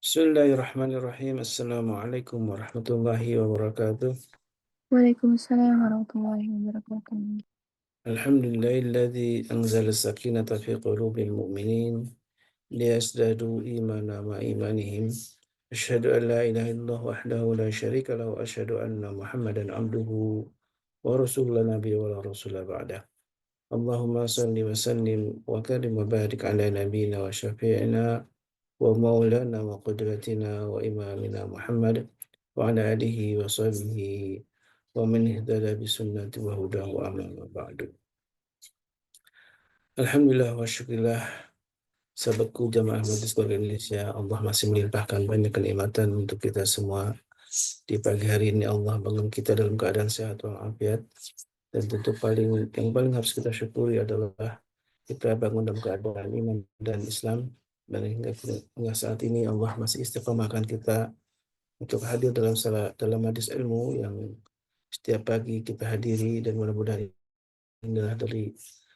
Bismillahirrahmanirrahim. Assalamualaikum warahmatullahi wabarakatuh. Waalaikumsalam warahmatullahi wabarakatuh. Alhamdulillahilladzi anzala sakinata fi qulubil mu'minin liyazdadu imana ma imanihim. Asyhadu an la ilaha illallah wahdahu la syarika lahu wa asyhadu anna Muhammadan abduhu wa rasuluhu la nabiyya wa la rasula ba'dah. Allahumma salli wa sallim wa karim wa barik ala nabiyyina wa syafi'ina wa maulana wa qudratina wa imamina Muhammad wa ala alihi wa sahbihi wa man ihtada bi sunnati wa hudahu amma ba'du. Alhamdulillah wa syukurillah, sahabatku jamaah Majelis Keluarga Indonesia, Allah masih melimpahkan banyak kenikmatan untuk kita semua. Di pagi hari ini Allah bangun kita dalam keadaan sehat walafiat, dan tentu yang paling harus kita syukuri adalah kita bangun dalam keadaan iman dan Islam, dan hingga saat ini Allah masih istiqomahkan kita untuk hadir dalam hadis ilmu yang setiap pagi kita hadiri, dan mudah-mudahan inilah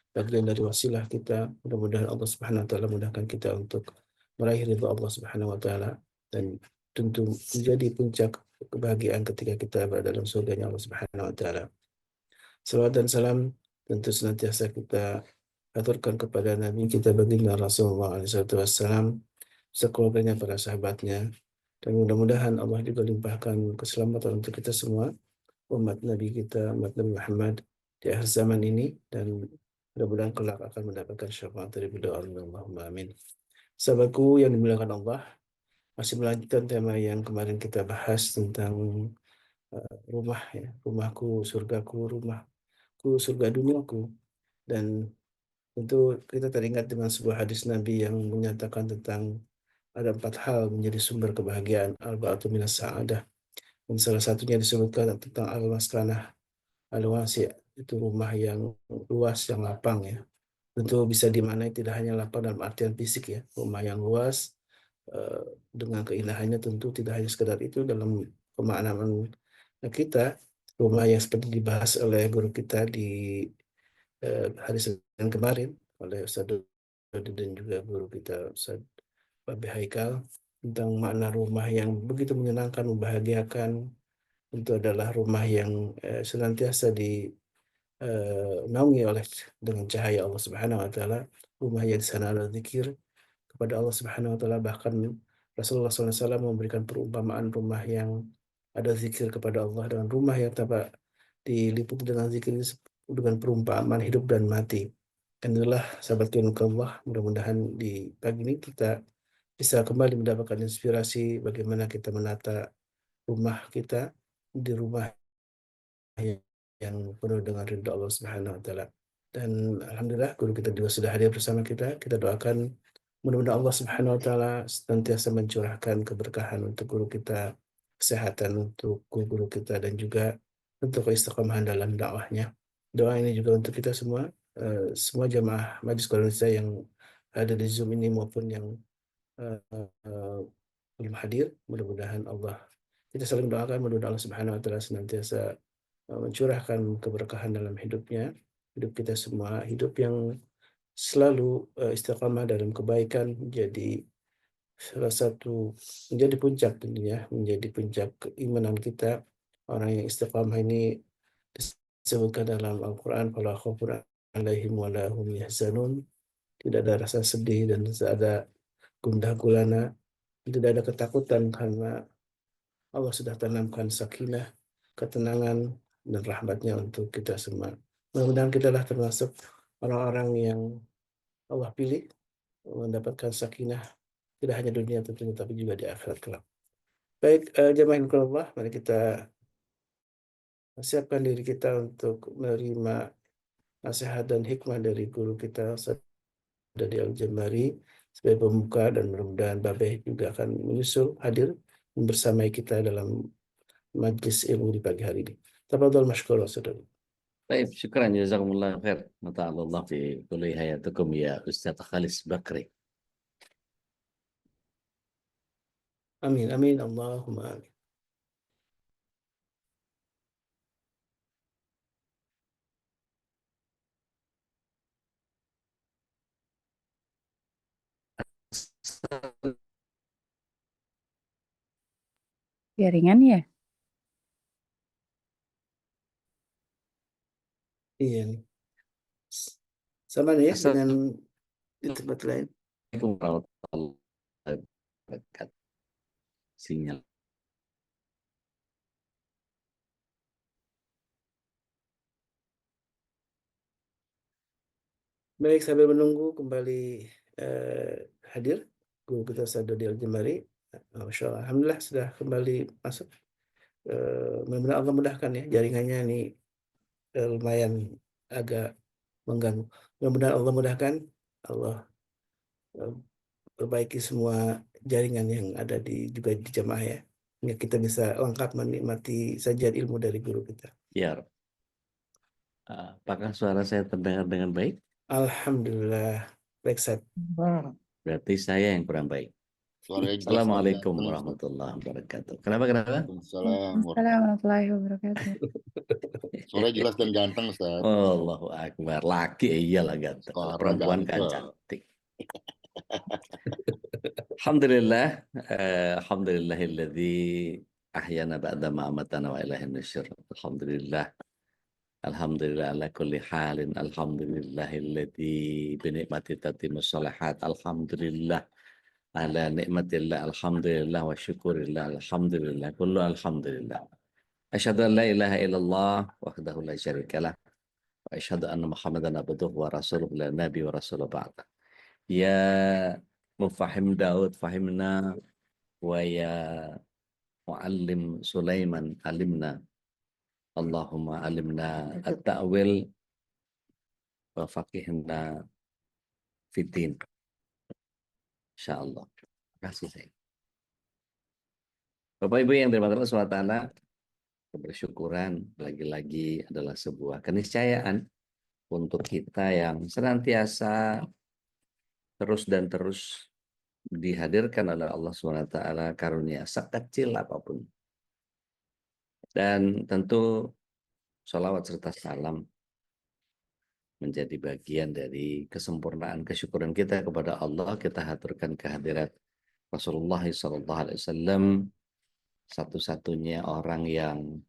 bagian dari wasilah kita. Mudah-mudahan Allah Subhanahu wa taala mudahkan kita untuk meraih ridha Allah Subhanahu wa taala, dan tentu menjadi puncak kebahagiaan ketika kita berada dalam surganya Allah Subhanahu wa taala. Salawat dan salam tentu senantiasa kita aturkan kepada Nabi kita baginda Rasulullah SAW, sekeluarganya, para sahabatnya, dan mudah-mudahan Allah juga limpahkan keselamatan untuk kita semua, umat Nabi kita, umat Nabi Muhammad di akhir zaman ini, dan mudah-mudahan kelak akan mendapatkan syafaat dari beliau. Allahumma amin. Sahabatku yang dimuliakan Allah, masih melanjutkan tema yang kemarin kita bahas tentang rumah, ya, rumahku, surgaku, rumahku, surga duniaku. Dan tentu kita teringat dengan sebuah hadis Nabi yang menyatakan tentang ada 4 hal menjadi sumber kebahagiaan, arba'atu minas sa'adah. Dan salah satunya disebutkan tentang al-maskanah, al-wasi', itu rumah yang luas, yang lapang, ya. Tentu bisa dimaknai tidak hanya lapang dalam artian fisik, ya, rumah yang luas eh, dengan keindahannya tentu tidak hanya sekedar itu dalam pemaknaan kita. Rumah yang seperti dibahas oleh guru kita di hari Senin kemarin, oleh Ustaz Dodi dan juga guru kita Ustaz Babe Haikal, tentang makna rumah yang begitu menyenangkan, membahagiakan. Itu adalah rumah yang senantiasa dinaungi oleh dengan cahaya Allah Subhanahu wa taala, rumah yang di sana ada zikir kepada Allah Subhanahu wa taala. Bahkan Rasulullah SAW memberikan perumpamaan rumah yang ada zikir kepada Allah dengan rumah yang tanpa diliputi dengan zikir ini dengan perumpamaan hidup dan mati. Dan itulah sahabat yang Allah, mudah-mudahan di pagi ini kita bisa kembali mendapatkan inspirasi bagaimana kita menata rumah kita di rumah yang penuh dengan ridha Allah Subhanahu wa taala. Dan alhamdulillah guru kita juga sudah hadir bersama kita. Kita doakan mudah-mudahan Allah Subhanahu wa taala senantiasa mencurahkan keberkahan untuk guru kita, kesehatan untuk guru kita, dan juga untuk keistiqomahan dalam dakwahnya. Doa ini juga untuk kita semua, semua jamaah Majelis Indonesia yang ada di Zoom ini maupun yang eh, eh, belum hadir. Mudah-mudahan kita saling doakan, mudah-mudahan Allah Subhanahu wa taala senantiasa mencurahkan keberkahan dalam hidup kita semua, hidup yang selalu istiqamah dalam kebaikan, salah satu menjadi puncak tentunya, menjadi puncak keimanan kita. Orang yang istiqamah ini disebutkan dalam Al-Quran, "Fala khaufun 'alaihim wa la hum yahzanun." Tidak ada rasa sedih dan tidak ada gundah gulana, tidak ada ketakutan, karena Allah sudah tanamkan sakinah, ketenangan, dan rahmatnya untuk kita semua. Mudah-mudahan kita lah termasuk orang-orang yang Allah pilih mendapatkan sakinah, tidak hanya dunia tentunya, tapi juga di akhirat kelak. Baik, jamaah yang Allah, mari kita siapkan diri kita untuk menerima nasihat dan hikmah dari guru kita, Ustaz Dadi Al-Jambari, sebagai pembuka, dan mudah-mudahan Babeh juga akan menyusul hadir bersamai kita dalam majlis ilmu di pagi hari ini. Tafadhal mashkur, Ustaz. طيب شكرا جزاكم الله خير متعال الله في كل حياتكم يا أستاذ خالد بكري. Amin, amin, Allahumma amin. Jaringan ya? Iya nih. Sama nih ya dengan di Assalamualaikum tempat lain. warahmatullahi wabarakatuh. Sinyal. Baik, sambil menunggu kembali eh, hadir guru kita Sadodi Al-Jemari. Masya Allah, Alhamdulillah sudah kembali masuk. Mudah-mudahan Allah mudahkan ya, jaringannya ini lumayan agak mengganggu. Mudah-mudahan Allah mudahkan, Allah eh, perbaiki semua jaringan yang ada di juga di jamaah ya. Hingga kita bisa lengkap menikmati sajian ilmu dari guru kita. Ya, apakah suara saya terdengar dengan baik? Alhamdulillah, baik Sat. Berarti saya yang kurang baik. Suaranya jelas dan Assalamualaikum ganteng, Ustaz. warahmatullahi wabarakatuh. Kenapa? Waalaikumsalam Warahmatullahi wabarakatuh. Suaranya jelas dan ganteng, Ustaz. Allahu Akbar. Laki iyalah ganteng. Kalau Suara perempuan kan ganteng. cantik. Alhamdulillah. Alhamdulillahilladzi ahyana ba'da ma amatana wa ilaihin nusyur. Alhamdulillah. Alhamdulillah ala kulli halin. Alhamdulillahilladzi binikmati tatimmus shalihat. Alhamdulillah ala nikmatillah. Alhamdulillah wa syukurillah. Alhamdulillah. Kullu alhamdulillah. Asyhadu an la ilaha illallah wahdahu la syarikalah. Wa asyhadu anna Muhammadan abduhu wa rasuluhu la nabi wa rasuluhu ba'da. Ya mufahim Daud fahimna wa ya muallim Sulaiman alimna. Allahumma alimna at-ta'wil wa faqihna fiddin. Insyaallah. Terima kasih saya. Bapak Ibu yang dirahmati Allah SWT, kebersyukuran lagi-lagi adalah sebuah keniscayaan untuk kita yang senantiasa terus dan terus dihadirkan oleh Allah SWT karunia sekecil apapun. Dan tentu sholawat serta salam menjadi bagian dari kesempurnaan kesyukuran kita kepada Allah. Kita haturkan kehadirat Rasulullah SAW, satu-satunya orang yang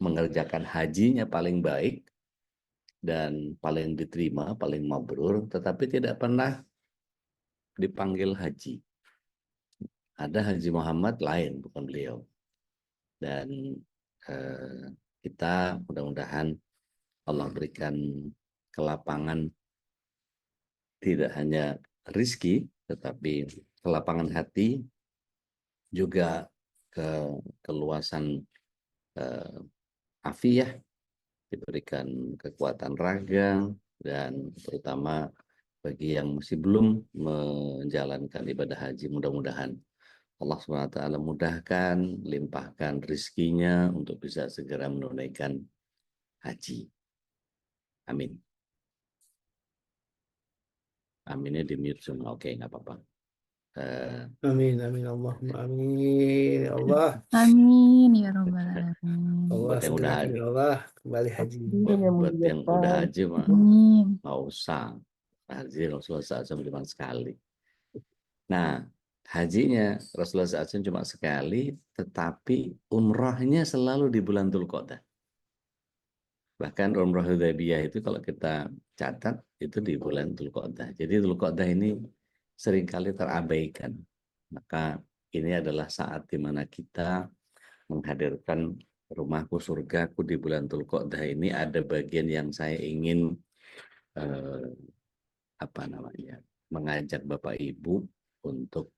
mengerjakan hajinya paling baik dan paling diterima, paling mabrur, tetapi tidak pernah dipanggil haji. Ada Haji Muhammad lain, bukan beliau. Dan kita mudah-mudahan Allah berikan kelapangan tidak hanya rizki, tetapi kelapangan hati, juga keluasan afiyah, diberikan kekuatan raga, dan terutama bagi yang masih belum menjalankan ibadah haji, mudah-mudahan Allah SWT mudahkan, limpahkan rizkinya untuk bisa segera menunaikan haji. Amin. Aminnya di mute semua. Oke, nggak apa-apa. Amin, amin, Allahumma amin. Ya Allah, Amin ya robbal alamin. Allah Buat yang udah segerakan haji, ya Allah kembali haji. buat yang udah haji mah Amin. nggak usah. Haji Rasulullah SAW cuma sekali. Nah, hajinya Rasulullah SAW cuma sekali, tetapi umrahnya selalu di bulan Dzulqa'dah. Bahkan umrah Hudaybiyah itu kalau kita catat itu di bulan Dzulqa'dah. Jadi Dzulqa'dah ini seringkali terabaikan. Maka ini adalah saat di mana kita menghadirkan rumahku surgaku di bulan Dzulqa'dah ini. Ada bagian yang saya ingin mengajak Bapak Ibu untuk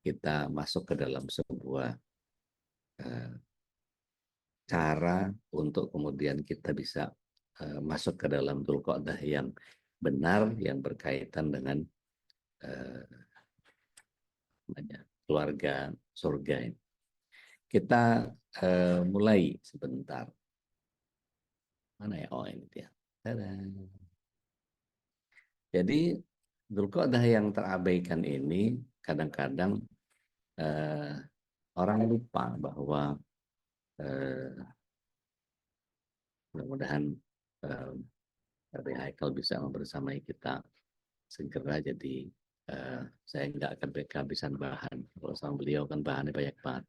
kita masuk ke dalam sebuah cara untuk kemudian kita bisa masuk ke dalam Dzulqa'dah yang benar, yang berkaitan dengan keluarga surga ini. Kita mulai sebentar. Mana ya? Oh, ini dia. Jadi Dzulqa'dah yang terabaikan ini kadang-kadang orang lupa bahwa mudah-mudahan dari Haikal bisa membersamai kita segera jadi Saya nggak akan kehabisan bahan. Kalau sama beliau kan bahannya banyak banget.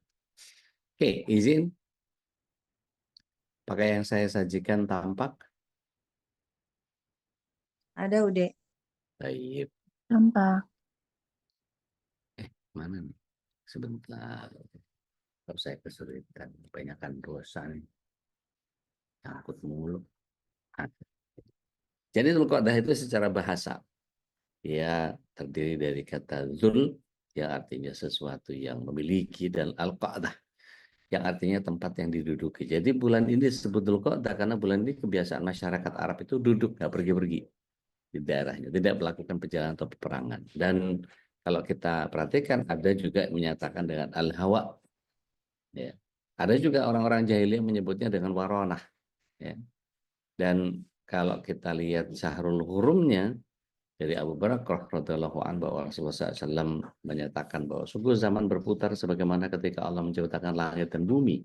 Oke, izin pakai yang saya sajikan tampak. Ada Ude. Baik. Tampak. Mana nih? Sebentar. Kalau saya kesulitan, kebanyakan dosa nih. Takut mulu. Jadi Dzulqa'dah itu secara bahasa ya terdiri dari kata zul yang artinya sesuatu yang memiliki dan al-qa'dah yang artinya tempat yang diduduki. Jadi bulan ini disebut Dzulqa'dah karena bulan ini kebiasaan masyarakat Arab itu duduk, nggak pergi-pergi di daerahnya, tidak melakukan perjalanan atau peperangan. Dan kalau kita perhatikan ada juga yang menyatakan dengan al-hawa. Ya. Ada juga orang-orang jahiliyah menyebutnya dengan waronah. Ya. Dan kalau kita lihat Syahrul Hurumnya dari Abu Bakar radhiyallahu anhu bahwa Rasulullah SAW menyatakan bahwa sungguh zaman berputar sebagaimana ketika Allah menciptakan langit dan bumi.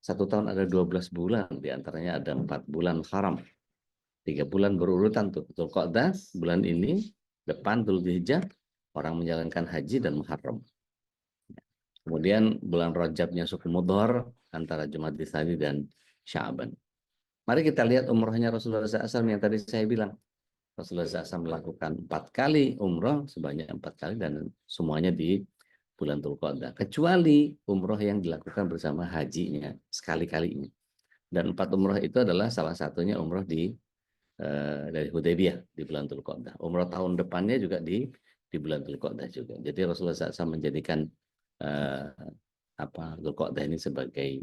1 tahun ada 12 bulan, diantaranya ada 4 bulan haram. 3 bulan berurutan tuh. Dzulqa'dah bulan ini, depan Dzulhijjah, orang menjalankan haji dan Muharram. Kemudian bulan Rajabnya suku Mudhar antara Jumadil Tsani dan Sya'ban. Mari kita lihat umrohnya Rasulullah SAW yang tadi saya bilang. Rasulullah SAW melakukan 4 kali umroh sebanyak 4 kali dan semuanya di bulan Dzulqa'dah. Kecuali umroh yang dilakukan bersama hajinya sekali-kalinya. Dan 4 umroh itu adalah salah satunya umroh dari Hudaybiyah di bulan Dzulqa'dah. Umroh tahun depannya juga di bulan Dzulqa'dah juga. Jadi Rasulullah SAW menjadikan Dzulqa'dah ini sebagai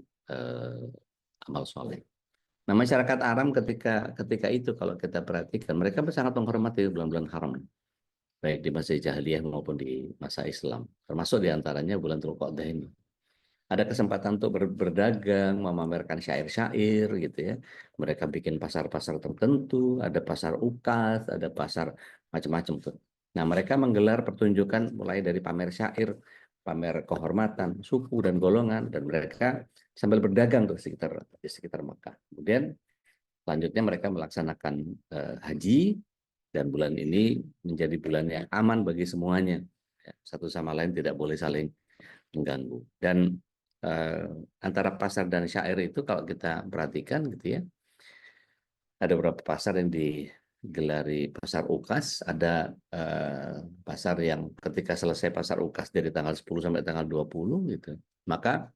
amal soleh. Nah, masyarakat Arab ketika itu kalau kita perhatikan mereka sangat menghormati bulan-bulan haram, baik di masa jahiliyah maupun di masa Islam. Termasuk diantaranya bulan Dzulqa'dah ini. Ada kesempatan untuk berdagang, memamerkan syair-syair gitu ya. Mereka bikin pasar-pasar tertentu, ada pasar ukas, ada pasar macam-macam tuh. Nah, mereka menggelar pertunjukan mulai dari pamer syair, pamer kehormatan, suku dan golongan, dan mereka sambil berdagang tuh di sekitar Mekah. Kemudian selanjutnya mereka melaksanakan haji, dan bulan ini menjadi bulan yang aman bagi semuanya. Satu sama lain tidak boleh saling mengganggu. Dan antara pasar dan syair itu kalau kita perhatikan gitu ya, ada beberapa pasar yang digelari pasar ukas, ada pasar yang ketika selesai pasar ukas dari tanggal 10 sampai tanggal 20 gitu, maka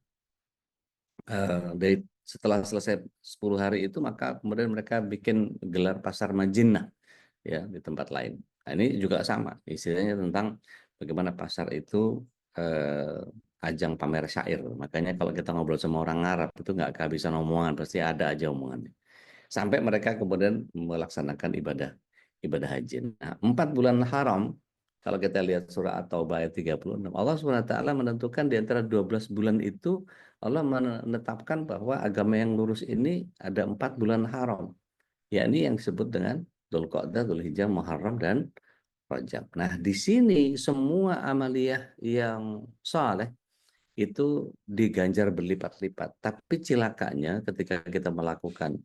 setelah selesai 10 hari itu maka kemudian mereka bikin gelar pasar Majinah ya di tempat lain. Nah, ini juga sama, istilahnya tentang bagaimana pasar itu ajang pamer syair. Makanya kalau kita ngobrol sama orang Arab itu nggak kehabisan omongan, pasti ada aja omongannya. Sampai mereka kemudian melaksanakan ibadah haji. Nah, 4 bulan haram, kalau kita lihat surah At-Taubah ayat 36, Allah SWT menentukan di antara 12 bulan itu, Allah menetapkan bahwa agama yang lurus ini ada 4 bulan haram, yakni yang disebut dengan Dzulqa'dah, Dzulhijjah, Muharram, dan Rajab. Nah, di sini semua amaliyah yang saleh itu diganjar berlipat-lipat. Tapi cilakanya ketika kita melakukan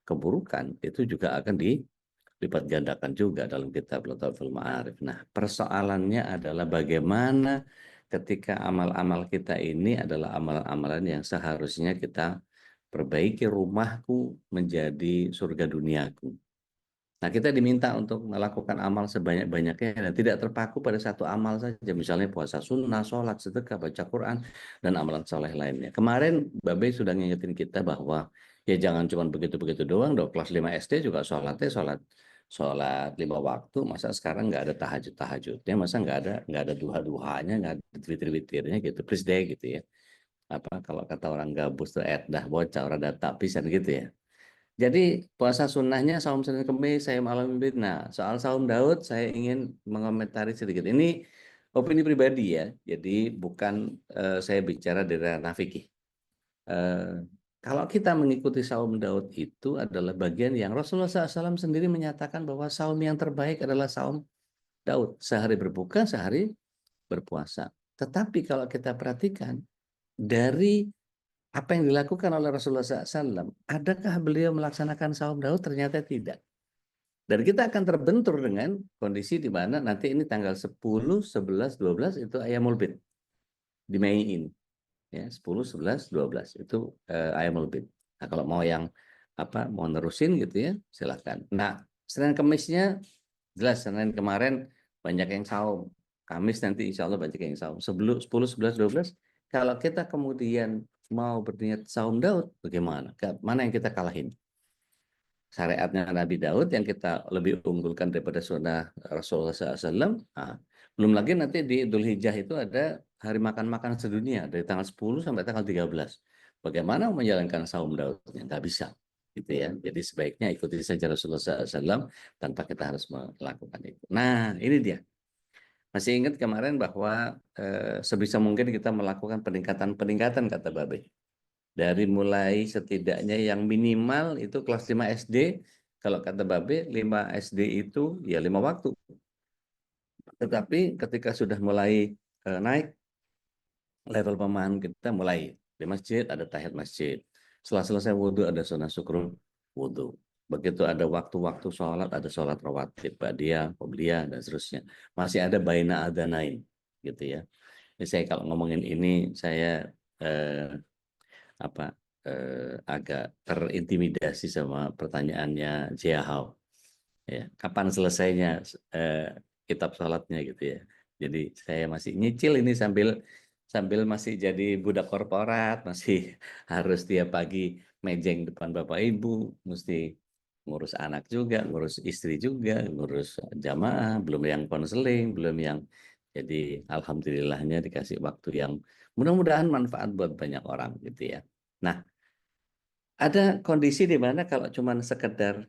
keburukan, itu juga akan dilipat gandakan juga dalam kitab Lataiful Ma'arif. Nah, persoalannya adalah bagaimana ketika amal-amal kita ini adalah amal-amalan yang seharusnya kita perbaiki rumahku menjadi surga duniaku. Nah, kita diminta untuk melakukan amal sebanyak-banyaknya dan tidak terpaku pada satu amal saja. Misalnya puasa sunnah, sholat, sedekah, baca Quran, dan amalan soleh lainnya. Kemarin Babe sudah ngingetin kita bahwa ya jangan cuma begitu-begitu doang dong. Kelas 5 SD juga sholat 5 waktu. Masa sekarang nggak ada tahajud-tahajudnya, masa nggak ada duha-duhanya, nggak ada witir-witirnya gitu. Please deh gitu ya. Kalau kata orang gabus tuh dah bocah orang data pisan gitu ya. Jadi puasa sunnahnya saum Senin Kemis, saya malam Minggu. Nah, soal saum Daud saya ingin mengomentari sedikit. Ini opini pribadi ya. Jadi bukan saya bicara dari ranah fikih. Kalau kita mengikuti saum Daud itu adalah bagian yang Rasulullah SAW sendiri menyatakan bahwa saum yang terbaik adalah saum Daud. Sehari berbuka, sehari berpuasa. Tetapi kalau kita perhatikan dari apa yang dilakukan oleh Rasulullah SAW, adakah beliau melaksanakan saum Daud? Ternyata tidak. Dan kita akan terbentur dengan kondisi di mana nanti ini tanggal 10, 11, 12 itu Ayyamul Bid di Mei ini. Ya, 10, 11, 12 itu Ayyamul Bid. Nah, kalau mau yang mau nerusin gitu ya, silakan. Nah, Senin Kemisnya jelas Senin kemarin banyak yang saum. Kamis nanti insya Allah banyak yang saum. Sebelum 10, 11, 12, kalau kita kemudian mau berniat saum Daud, bagaimana? Mana yang kita kalahin? Syariatnya Nabi Daud yang kita lebih unggulkan daripada sunnah Rasulullah SAW. Nah, belum lagi nanti di Idul Hijjah itu ada hari makan-makan sedunia dari tanggal 10 sampai tanggal 13. Bagaimana menjalankan saum Daudnya? Nggak bisa. Gitu ya. Jadi sebaiknya ikuti saja Rasulullah SAW tanpa kita harus melakukan itu. Nah, ini dia. Masih ingat kemarin bahwa sebisa mungkin kita melakukan peningkatan-peningkatan kata Babe. Dari mulai setidaknya yang minimal itu kelas 5 SD, kalau kata Babe 5 SD itu ya 5 waktu. Tetapi ketika sudah mulai naik level pemahaman kita, mulai di masjid ada tahiyat masjid. Setelah selesai wudhu ada sunnah syukur wudhu. Begitu ada waktu-waktu sholat, ada sholat rawatib, ba'diyah, qobliyah, dan seterusnya. Masih ada baina adzanain gitu ya. Jadi saya kalau ngomongin ini saya agak terintimidasi sama pertanyaannya Jiahao. Ya, kapan selesainya kitab sholatnya gitu ya. Jadi saya masih nyicil ini sambil sambil masih jadi budak korporat, masih harus tiap pagi mejeng depan bapak ibu, mesti ngurus anak juga, ngurus istri juga, ngurus jamaah, belum yang konseling, belum yang jadi alhamdulillahnya dikasih waktu yang mudah-mudahan manfaat buat banyak orang gitu ya. Nah, ada kondisi di mana kalau cuma sekedar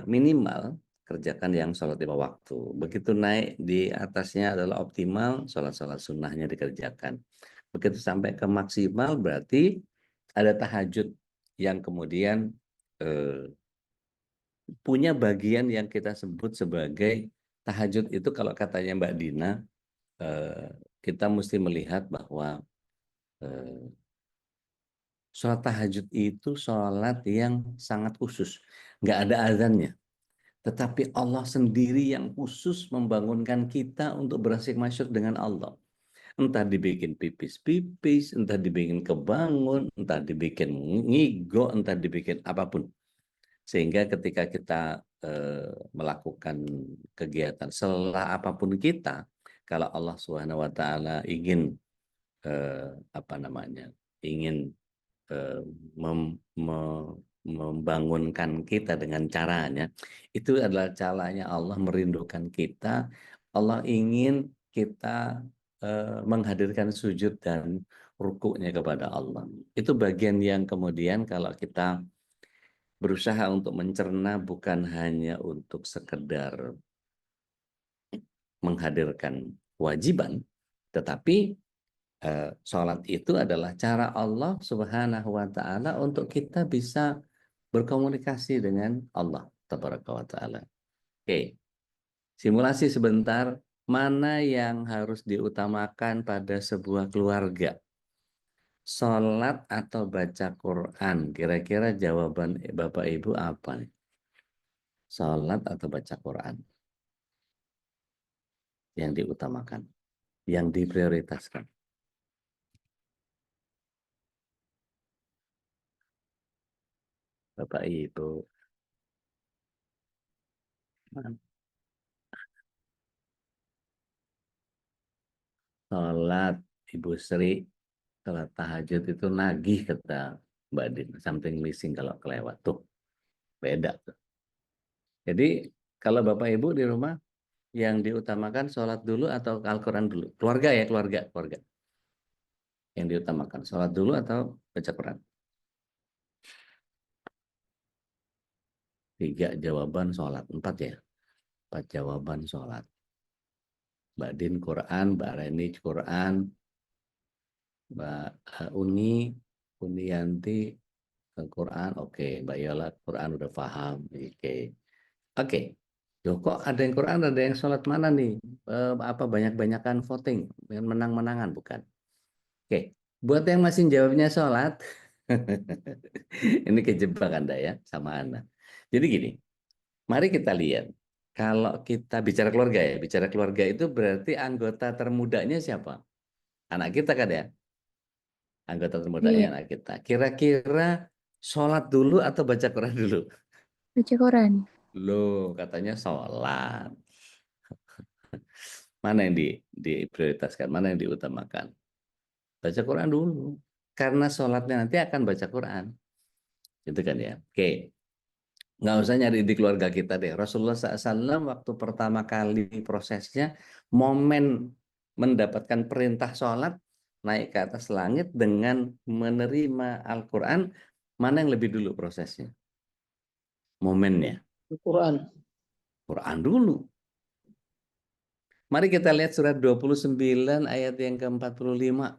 minimal kerjakan yang sholat 5 waktu. Begitu naik di atasnya adalah optimal, sholat-sholat sunnahnya dikerjakan. Begitu sampai ke maksimal berarti ada tahajud yang kemudian punya bagian yang kita sebut sebagai tahajud itu kalau katanya Mbak Dina, kita mesti melihat bahwa sholat tahajud itu sholat yang sangat khusus. Nggak ada azannya. Tetapi Allah sendiri yang khusus membangunkan kita untuk berasyik masyuk dengan Allah. Entah dibikin pipis-pipis, entah dibikin kebangun, entah dibikin ngigo, entah dibikin apapun. Sehingga ketika kita melakukan kegiatan setelah apapun kita, kalau Allah Subhanahu wa taala ingin ingin membangunkan kita dengan caranya, itu adalah caranya Allah merindukan kita. Allah ingin kita menghadirkan sujud dan rukuknya kepada Allah. Itu bagian yang kemudian kalau kita berusaha untuk mencerna bukan hanya untuk sekedar menghadirkan kewajiban, tetapi sholat itu adalah cara Allah Subhanahu wa taala untuk kita bisa berkomunikasi dengan Allah Tabaraka wa taala. Oke. Simulasi sebentar, mana yang harus diutamakan pada sebuah keluarga? Sholat atau baca Quran? Kira-kira jawaban Bapak Ibu apa nih? Sholat atau baca Quran? Yang diutamakan, yang diprioritaskan. Bapak Ibu. Sholat Ibu Sri, sholat tahajud itu nagih kata Mbak Din, something missing kalau kelewat tuh, beda tuh. Jadi kalau Bapak Ibu di rumah yang diutamakan sholat dulu atau Al-Quran dulu? Keluarga ya, keluarga. Yang diutamakan sholat dulu atau baca Quran? 3 jawaban sholat, 4 ya? 4 jawaban sholat. Mbak Din Quran, Mbak Reni Quran, Mbak Uni Yanti Quran, oke. Mbak Yola Quran udah paham, oke. Loh, kok ada yang Quran, ada yang sholat, mana nih? Banyak-banyakan voting, menang-menangan, bukan? Oke, buat yang masih jawabnya sholat, ini kejebak Anda ya, sama Anda. Jadi gini, Mari kita lihat. Kalau kita bicara keluarga ya, bicara keluarga itu berarti anggota termudanya siapa? Anak kita kan ya? Anggota termudanya Iya, anak kita. Kira-kira sholat dulu atau baca Quran dulu? baca Quran. Loh, katanya sholat. Mana yang diprioritaskan? Mana yang diutamakan? Baca Quran dulu. Karena sholatnya nanti akan baca Quran. Itu kan ya. Oke. Nggak usah nyari di keluarga kita deh. Rasulullah SAW waktu pertama kali prosesnya, momen mendapatkan perintah sholat, naik ke atas langit dengan menerima Al-Quran, mana yang lebih dulu prosesnya? Momennya. Quran. Quran dulu. Mari kita lihat surat 29 ayat yang ke-45.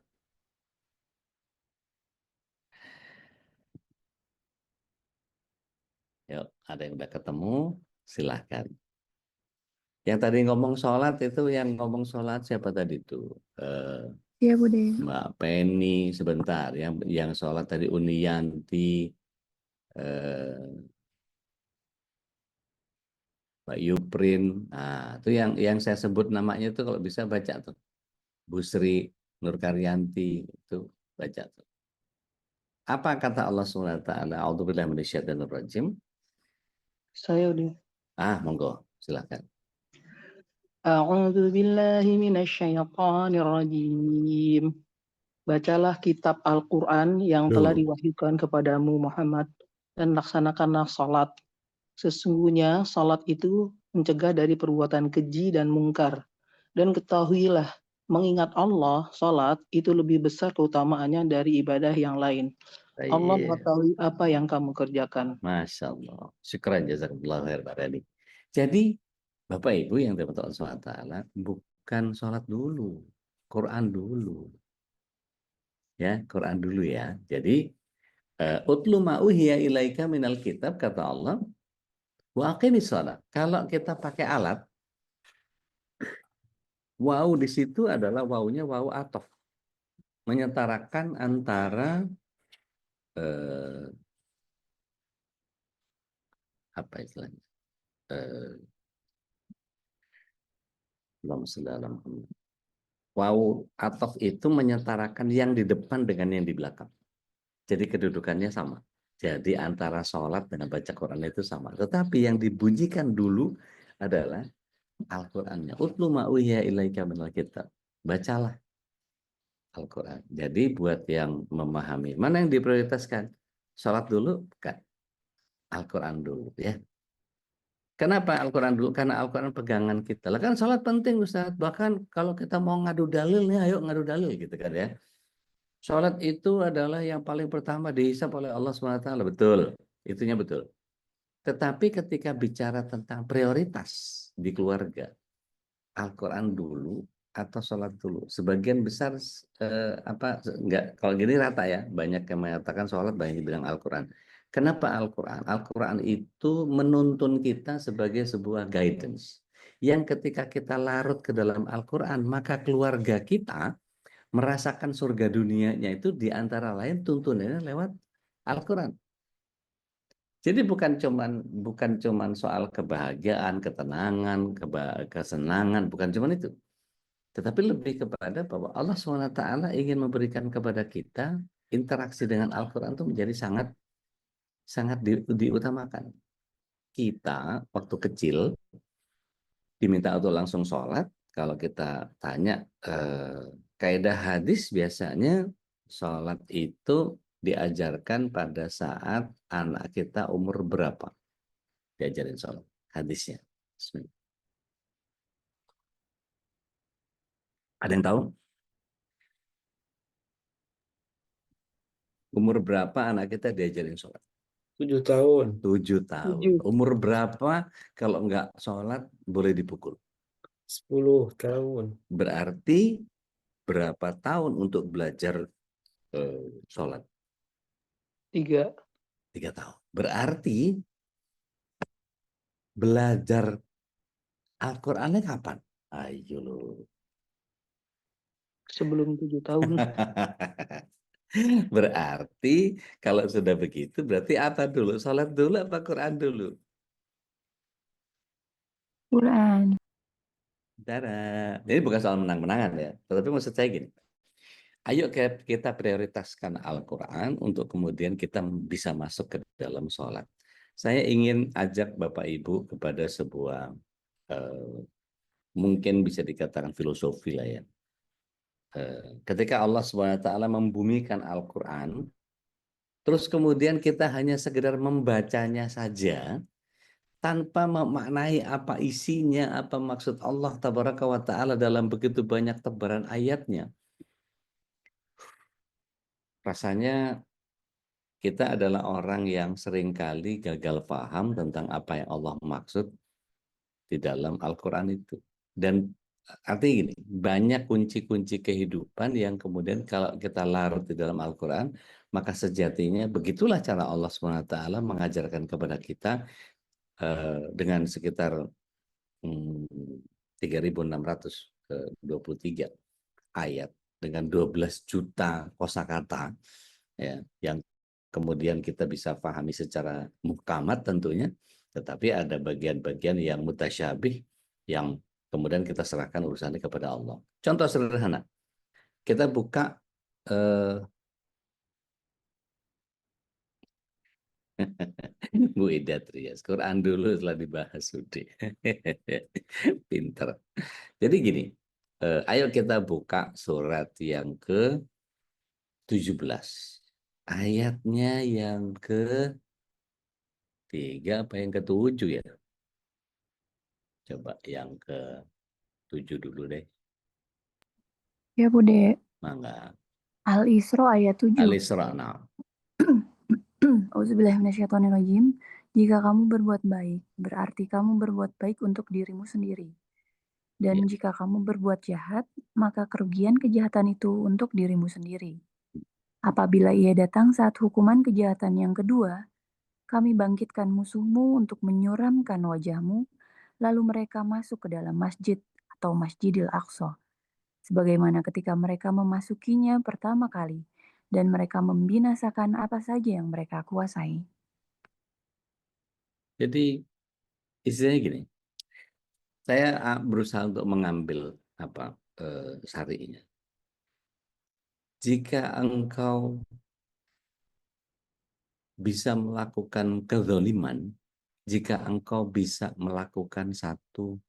Yuk, ada yang udah ketemu? Silahkan. Yang tadi ngomong sholat itu, yang ngomong sholat siapa tadi tuh? Iya, Bude. Mbak Penny sebentar. Yang sholat tadi Uniyanti, Mbak Yuprin. Nah, itu yang saya sebut namanya itu kalau bisa baca tuh. Bu Sri Nurkaryanti itu baca tuh. Apa kata Allah Subhanahu wa taala? A'udzubillahi minasyaitonir rajim. Saya udah. Monggo, silakan. A'udzu billahi minasyaitonir rajim. Bacalah kitab Al-Quran yang telah diwahyukan kepadamu Muhammad dan laksanakanlah salat. Sesungguhnya salat itu mencegah dari perbuatan keji dan mungkar. Dan ketahuilah, mengingat Allah, salat itu lebih besar keutamaannya dari ibadah yang lain. Allah Baik. mengetahui apa yang kamu kerjakan. Masya Allah. Syukran jazakallahu khair Pak Rani. Jadi Bapak Ibu yang dirahmati Allah SWT, bukan sholat dulu, Quran dulu. Ya, Quran dulu ya. Jadi utlu ma'uhiya ilaika minal kitab, kata Allah, wa aqimis shalah. Kalau kita pakai alat, waw di situ adalah wawunya waw atof. Menyetarakan antara apa istilahnya? Waw atof itu menyetarakan yang di depan dengan yang di belakang. Jadi kedudukannya sama. Jadi antara sholat dengan baca Quran itu sama. Tetapi yang dibunyikan dulu adalah Al-Qurannya. Utlu ma'uhiya ilaika minal kitab. Bacalah Al-Quran. Jadi buat yang memahami, mana yang diprioritaskan? Sholat dulu? Bukan. Al-Quran dulu ya. Kenapa Al-Quran dulu? Karena Al-Quran pegangan kita. Lah kan sholat penting Ustaz. Bahkan kalau kita mau ngadu dalil nih, ayo ngadu dalil gitu kan ya. Sholat itu adalah yang paling pertama dihisab oleh Allah SWT. Betul, itunya betul. Tetapi ketika bicara tentang prioritas di keluarga, Al-Quran dulu atau sholat dulu? Sebagian besar enggak, kalau gini rata ya, banyak yang mengatakan sholat, banyak yang bilang Al-Quran. Kenapa Al-Quran? Al-Quran itu menuntun kita sebagai sebuah guidance. Yang ketika kita larut ke dalam Al-Quran, maka keluarga kita merasakan surga dunianya itu di antara lain tuntunannya lewat Al-Quran. Jadi bukan cuman soal kebahagiaan, ketenangan, kesenangan, bukan cuman itu. Tetapi lebih kepada bahwa Allah SWT ingin memberikan kepada kita interaksi dengan Al-Quran itu menjadi sangat diutamakan. Kita waktu kecil diminta untuk langsung sholat. Kalau kita tanya kaidah hadis, biasanya sholat itu diajarkan pada saat anak kita umur berapa diajarin sholat hadisnya. Bismillah. Ada yang tahu? Umur berapa anak kita diajarin sholat? 7 tahun. 7 tahun. 7. Umur berapa kalau nggak sholat boleh dipukul? 10 tahun. Berarti berapa tahun untuk belajar sholat? 3. 3 tahun. Berarti belajar Al-Qurannya kapan? Ayo lo. Sebelum 7 tahun. Berarti kalau sudah begitu, berarti apa dulu? Sholat dulu apa Quran dulu? Quran. Dara. Ini bukan soal menang-menangan ya, tetapi maksud saya gini. Ayo kita prioritaskan Al-Quran untuk kemudian kita bisa masuk ke dalam sholat. Saya ingin ajak Bapak Ibu kepada sebuah mungkin bisa dikatakan filosofi lah ya. Ketika Allah SWT membumikan Al-Quran, terus kemudian kita hanya sekedar membacanya saja, tanpa memaknai apa isinya, apa maksud Allah Tabaraka wa Ta'ala dalam begitu banyak tebaran ayatnya. Rasanya kita adalah orang yang seringkali gagal paham tentang apa yang Allah maksud di dalam Al-Quran itu. Dan artinya gini, banyak kunci-kunci kehidupan yang kemudian kalau kita larut di dalam Al-Quran, maka sejatinya begitulah cara Allah SWT mengajarkan kepada kita dengan sekitar 3.623 ayat dengan 12 juta kosakata ya, yang kemudian kita bisa pahami secara muhkamat tentunya, tetapi ada bagian-bagian yang mutasyabih yang kemudian kita serahkan urusannya kepada Allah. Contoh sederhana, kita buka Bu Ida Trias, Quran dulu setelah dibahas sudah. Pinter. Jadi gini, ayo kita buka surat yang ke-17. Ayatnya yang ke-3 apa yang ke-7 ya? Coba yang ke-7 dulu deh. Ya Bude. Mangga. Al-Isra ayat 7. Al-Isra. Nah. Auzubillahiminasyaitonirrajim. Jika kamu berbuat baik, berarti kamu berbuat baik untuk dirimu sendiri. Dan jika kamu berbuat jahat, maka kerugian kejahatan itu untuk dirimu sendiri. Apabila ia datang saat hukuman kejahatan yang kedua, kami bangkitkan musuhmu untuk menyuramkan wajahmu, lalu mereka masuk ke dalam masjid atau Masjidil Aqsa, sebagaimana ketika mereka memasukinya pertama kali, dan mereka membinasakan apa saja yang mereka kuasai. Jadi istilahnya gini, saya berusaha untuk mengambil syari'nya. Jika engkau bisa melakukan kezaliman, jika engkau bisa melakukan satu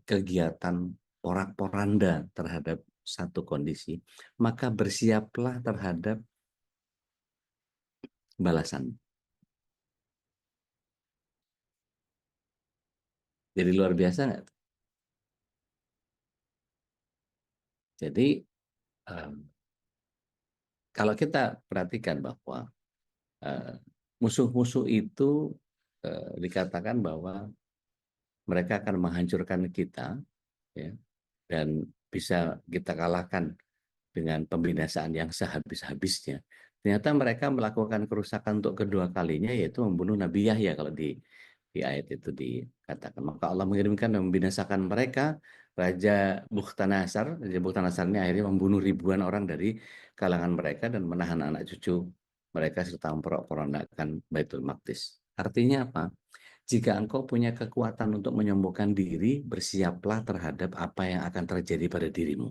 kegiatan porak-poranda terhadap satu kondisi, maka bersiaplah terhadap balasan. Jadi luar biasa nggak? Jadi kalau kita perhatikan bahwa musuh-musuh itu dikatakan bahwa mereka akan menghancurkan kita, ya, dan bisa kita kalahkan dengan pembinasaan yang sehabis-habisnya. Ternyata mereka melakukan kerusakan untuk kedua kalinya, yaitu membunuh Nabi Yahya kalau di ayat itu dikatakan. Maka Allah mengirimkan dan membinasakan mereka. Raja Bukhtanasar ini akhirnya membunuh ribuan orang dari kalangan mereka dan menahan anak cucu mereka serta memporak-porandakan Baitul Maqdis. Artinya apa? Jika engkau punya kekuatan untuk menyembuhkan diri, bersiaplah terhadap apa yang akan terjadi pada dirimu.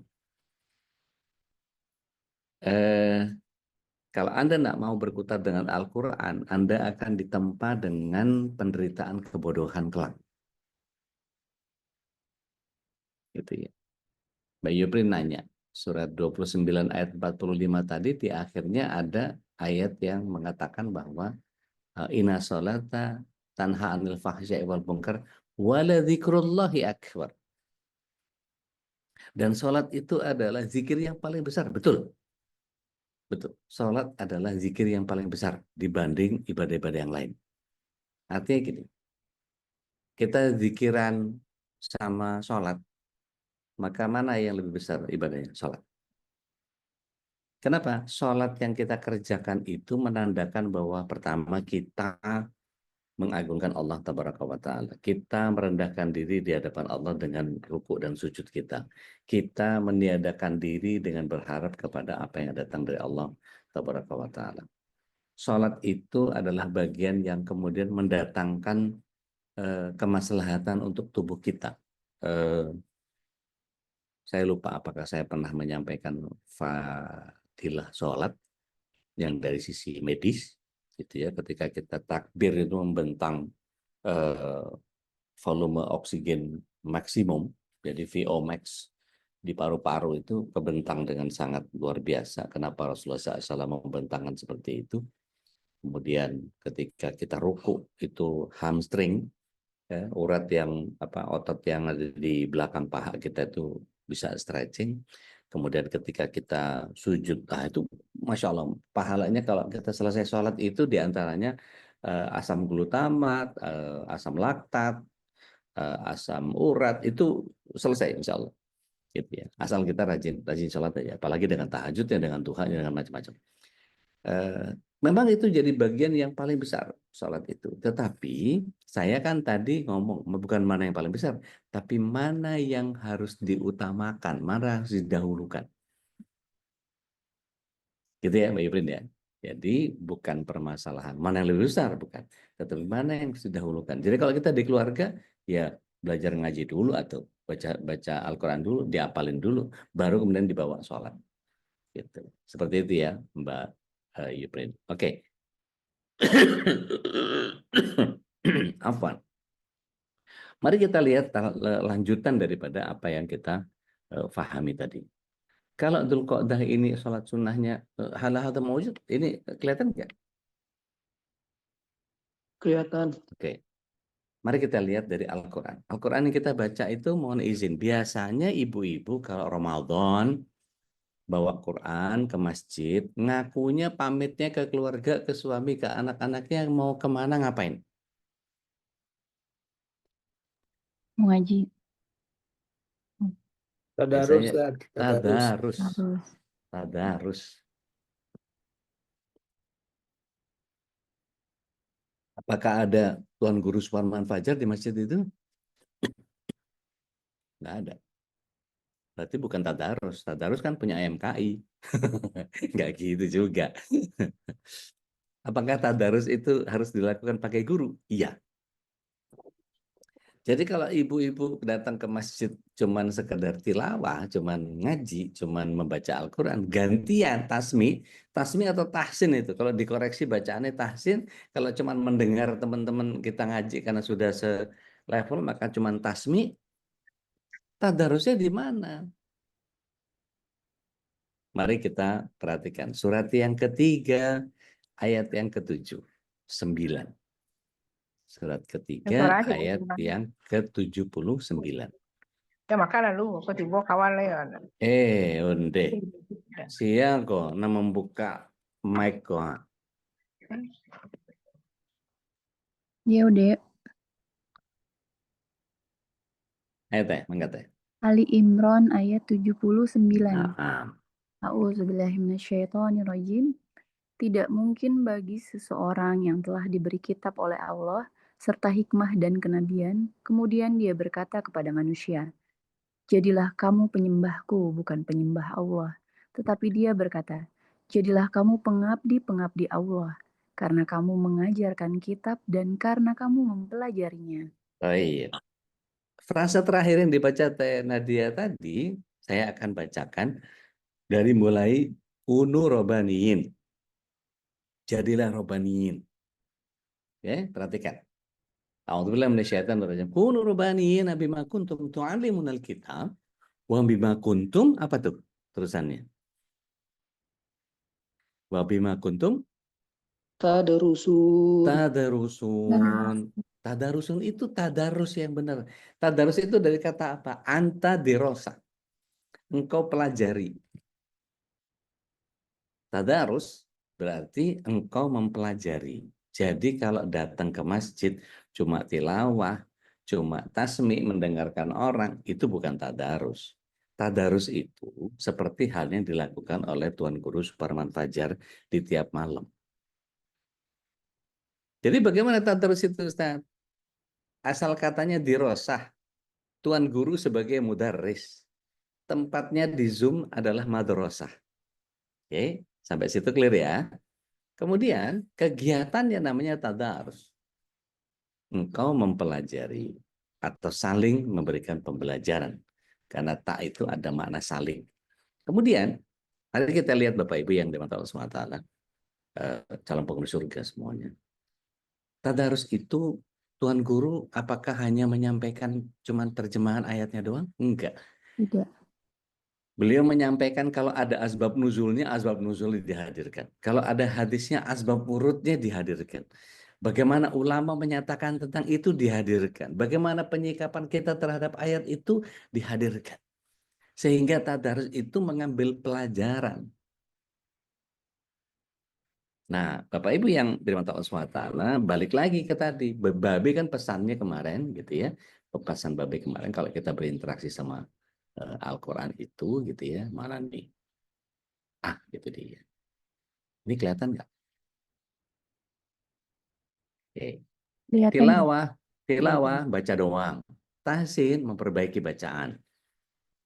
Kalau Anda tidak mau berkutat dengan Al-Quran, Anda akan ditempa dengan penderitaan kebodohan kelak. Gitu ya. Mbak Yupri nanya, surat 29 ayat 45 tadi di akhirnya ada ayat yang mengatakan bahwa inna sholata tanha anil fahsya'i wal munkar wala dzikrullahi akbar. Dan sholat itu adalah zikir yang paling besar. Betul. Betul. Sholat adalah zikir yang paling besar dibanding ibadah-ibadah yang lain. Artinya gini, kita zikiran sama sholat, maka mana yang lebih besar ibadahnya? Sholat. Kenapa? Sholat yang kita kerjakan itu menandakan bahwa pertama kita mengagungkan Allah Tabaraka wa Ta'ala. Kita merendahkan diri di hadapan Allah dengan rukuk dan sujud kita. Kita meniadakan diri dengan berharap kepada apa yang datang dari Allah Tabaraka wa Ta'ala. Sholat itu adalah bagian yang kemudian mendatangkan kemaslahatan untuk tubuh kita. Saya lupa apakah saya pernah menyampaikan fadilah sholat yang dari sisi medis, gitu ya. Ketika kita takbir itu membentang volume oksigen maksimum, jadi VO max di paru-paru itu kebentang dengan sangat luar biasa. Kenapa Rasulullah SAW membentangkan seperti itu? Kemudian ketika kita ruku itu hamstring, ya, urat yang otot yang ada di belakang paha kita itu bisa stretching. Kemudian ketika kita sujud, itu Masya Allah, pahalanya kalau kita selesai sholat itu diantaranya asam glutamat, asam laktat, asam urat itu selesai Insya Allah. Gitu ya. Asal kita rajin sholat aja, apalagi dengan tahajud ya, dengan Tuhan, dengan macam-macam. Memang itu jadi bagian yang paling besar sholat itu. Tetapi saya kan tadi ngomong bukan mana yang paling besar, tapi mana yang harus diutamakan, mana harus didahulukan. Gitu ya Mbak Ibrin ya. Jadi bukan permasalahan mana yang lebih besar, bukan. Tetapi mana yang harus didahulukan. Jadi kalau kita di keluarga ya belajar ngaji dulu atau baca Al-Quran dulu, diapalin dulu, baru kemudian dibawa sholat. Gitu. Seperti itu ya Mbak Yuprin. Oke. Afwan. Mari kita lihat lanjutan daripada apa yang kita fahami tadi. Kalau Dzulqa'dah ini sholat sunnahnya hal-hal mawjud, ini kelihatan nggak? Kelihatan. Oke. Mari kita lihat dari Al-Quran. Al-Quran yang kita baca itu mohon izin. Biasanya ibu-ibu kalau Ramadan bawa Quran ke masjid, ngakunya pamitnya ke keluarga, ke suami, ke anak-anaknya mau kemana, ngapain? Mau ngaji. Tadarus, Biasanya Ustaz. Tadarus. tadarus. Apakah ada Tuan Guru Suparman Fajar di masjid itu? Nggak ada. Berarti bukan tadarus. Tadarus kan punya MKI. Nggak gitu juga. Apakah tadarus itu harus dilakukan pakai guru? Iya. Jadi kalau ibu-ibu datang ke masjid cuman sekedar tilawah, cuman ngaji, cuman membaca Al-Quran, gantian tasmi atau tahsin itu. Kalau dikoreksi bacaannya tahsin, kalau cuman mendengar teman-teman kita ngaji karena sudah selevel, maka cuman tasmi, tadarusnya di mana? Mari kita perhatikan. Surat yang ketiga, ayat yang ke-7, 9. Surat ketiga, ayat yang ke-79. Ya makanya lu ketiba kawan Leon. Onde. Siang kok membuka mic kok. Ya udah. Ayo teh, mangga teh. Ali Imran ayat 79. Nah, A'udzubillahiminasyaitonirrajim. Tidak mungkin bagi seseorang yang telah diberi kitab oleh Allah serta hikmah dan kenabian, kemudian dia berkata kepada manusia, "Jadilah kamu penyembahku, bukan penyembah Allah." Tetapi dia berkata, "Jadilah kamu pengabdi-pengabdi Allah, karena kamu mengajarkan kitab dan karena kamu mempelajarinya." iya. Frasa terakhir yang dibaca Teh Nadia tadi, saya akan bacakan dari mulai kunu robaniyin. Jadilah robaniyin. Ya, perhatikan. A'udzubillahi minasyaitonir rajim. Kunu robaniyin bima kuntum tu'allimunal kitab wa bima kuntum apa tuh terusannya? Wa bima kuntum Tadarusun. Tadarusun itu tadarus yang benar. Tadarus itu dari kata apa? Anta dirosa. Engkau pelajari. Tadarus berarti engkau mempelajari. Jadi kalau datang ke masjid cuma tilawah, cuma tasmi mendengarkan orang, itu bukan tadarus. Tadarus itu seperti hal yang dilakukan oleh Tuan Guru Suparman Fajar di tiap malam. Jadi bagaimana tadarus itu, Ustaz? Asal katanya dirosah. Tuan Guru sebagai mudarris. Tempatnya di Zoom adalah madrasah. Oke, sampai situ clear ya. Kemudian kegiatan yang namanya tadarus. engkau mempelajari atau saling memberikan pembelajaran. Karena tak itu ada makna saling. Kemudian, mari kita lihat Bapak Ibu yang dirahmati Allah SWT, calon penghuni surga semuanya. Tadarus itu Tuan Guru apakah hanya menyampaikan cuman terjemahan ayatnya doang? Enggak. Tidak. Beliau menyampaikan kalau ada asbab nuzulnya dihadirkan. Kalau ada hadisnya, asbab urutnya dihadirkan. Bagaimana ulama menyatakan tentang itu dihadirkan. Bagaimana penyikapan kita terhadap ayat itu dihadirkan. Sehingga tadarus itu mengambil pelajaran. Nah, Bapak Ibu yang dirahmati Allah SWT, balik lagi ke tadi. Babe kan pesannya kemarin gitu ya. Pesan Babe kemarin kalau kita berinteraksi sama Al-Quran itu gitu ya. Mana nih? Gitu dia. Ini kelihatan nggak? Oke. Kelihatan nggak? Tilawah, baca doang. Tahsin, memperbaiki bacaan.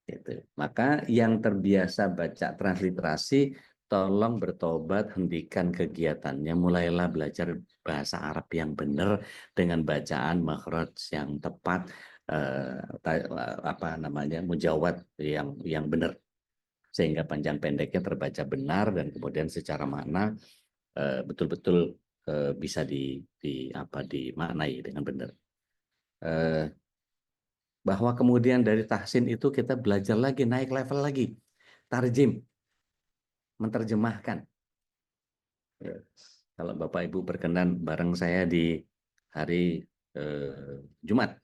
Gitu. Maka yang terbiasa baca transliterasi, tolong bertobat, hentikan kegiatannya, mulailah belajar bahasa Arab yang benar dengan bacaan makhraj yang tepat, mujawad yang benar, sehingga panjang pendeknya terbaca benar dan kemudian secara makna betul-betul bisa dimaknai dengan benar. Bahwa kemudian dari tahsin itu kita belajar lagi, naik level lagi, tarjim, menerjemahkan. Kalau Bapak Ibu berkenan bareng saya di hari Jumat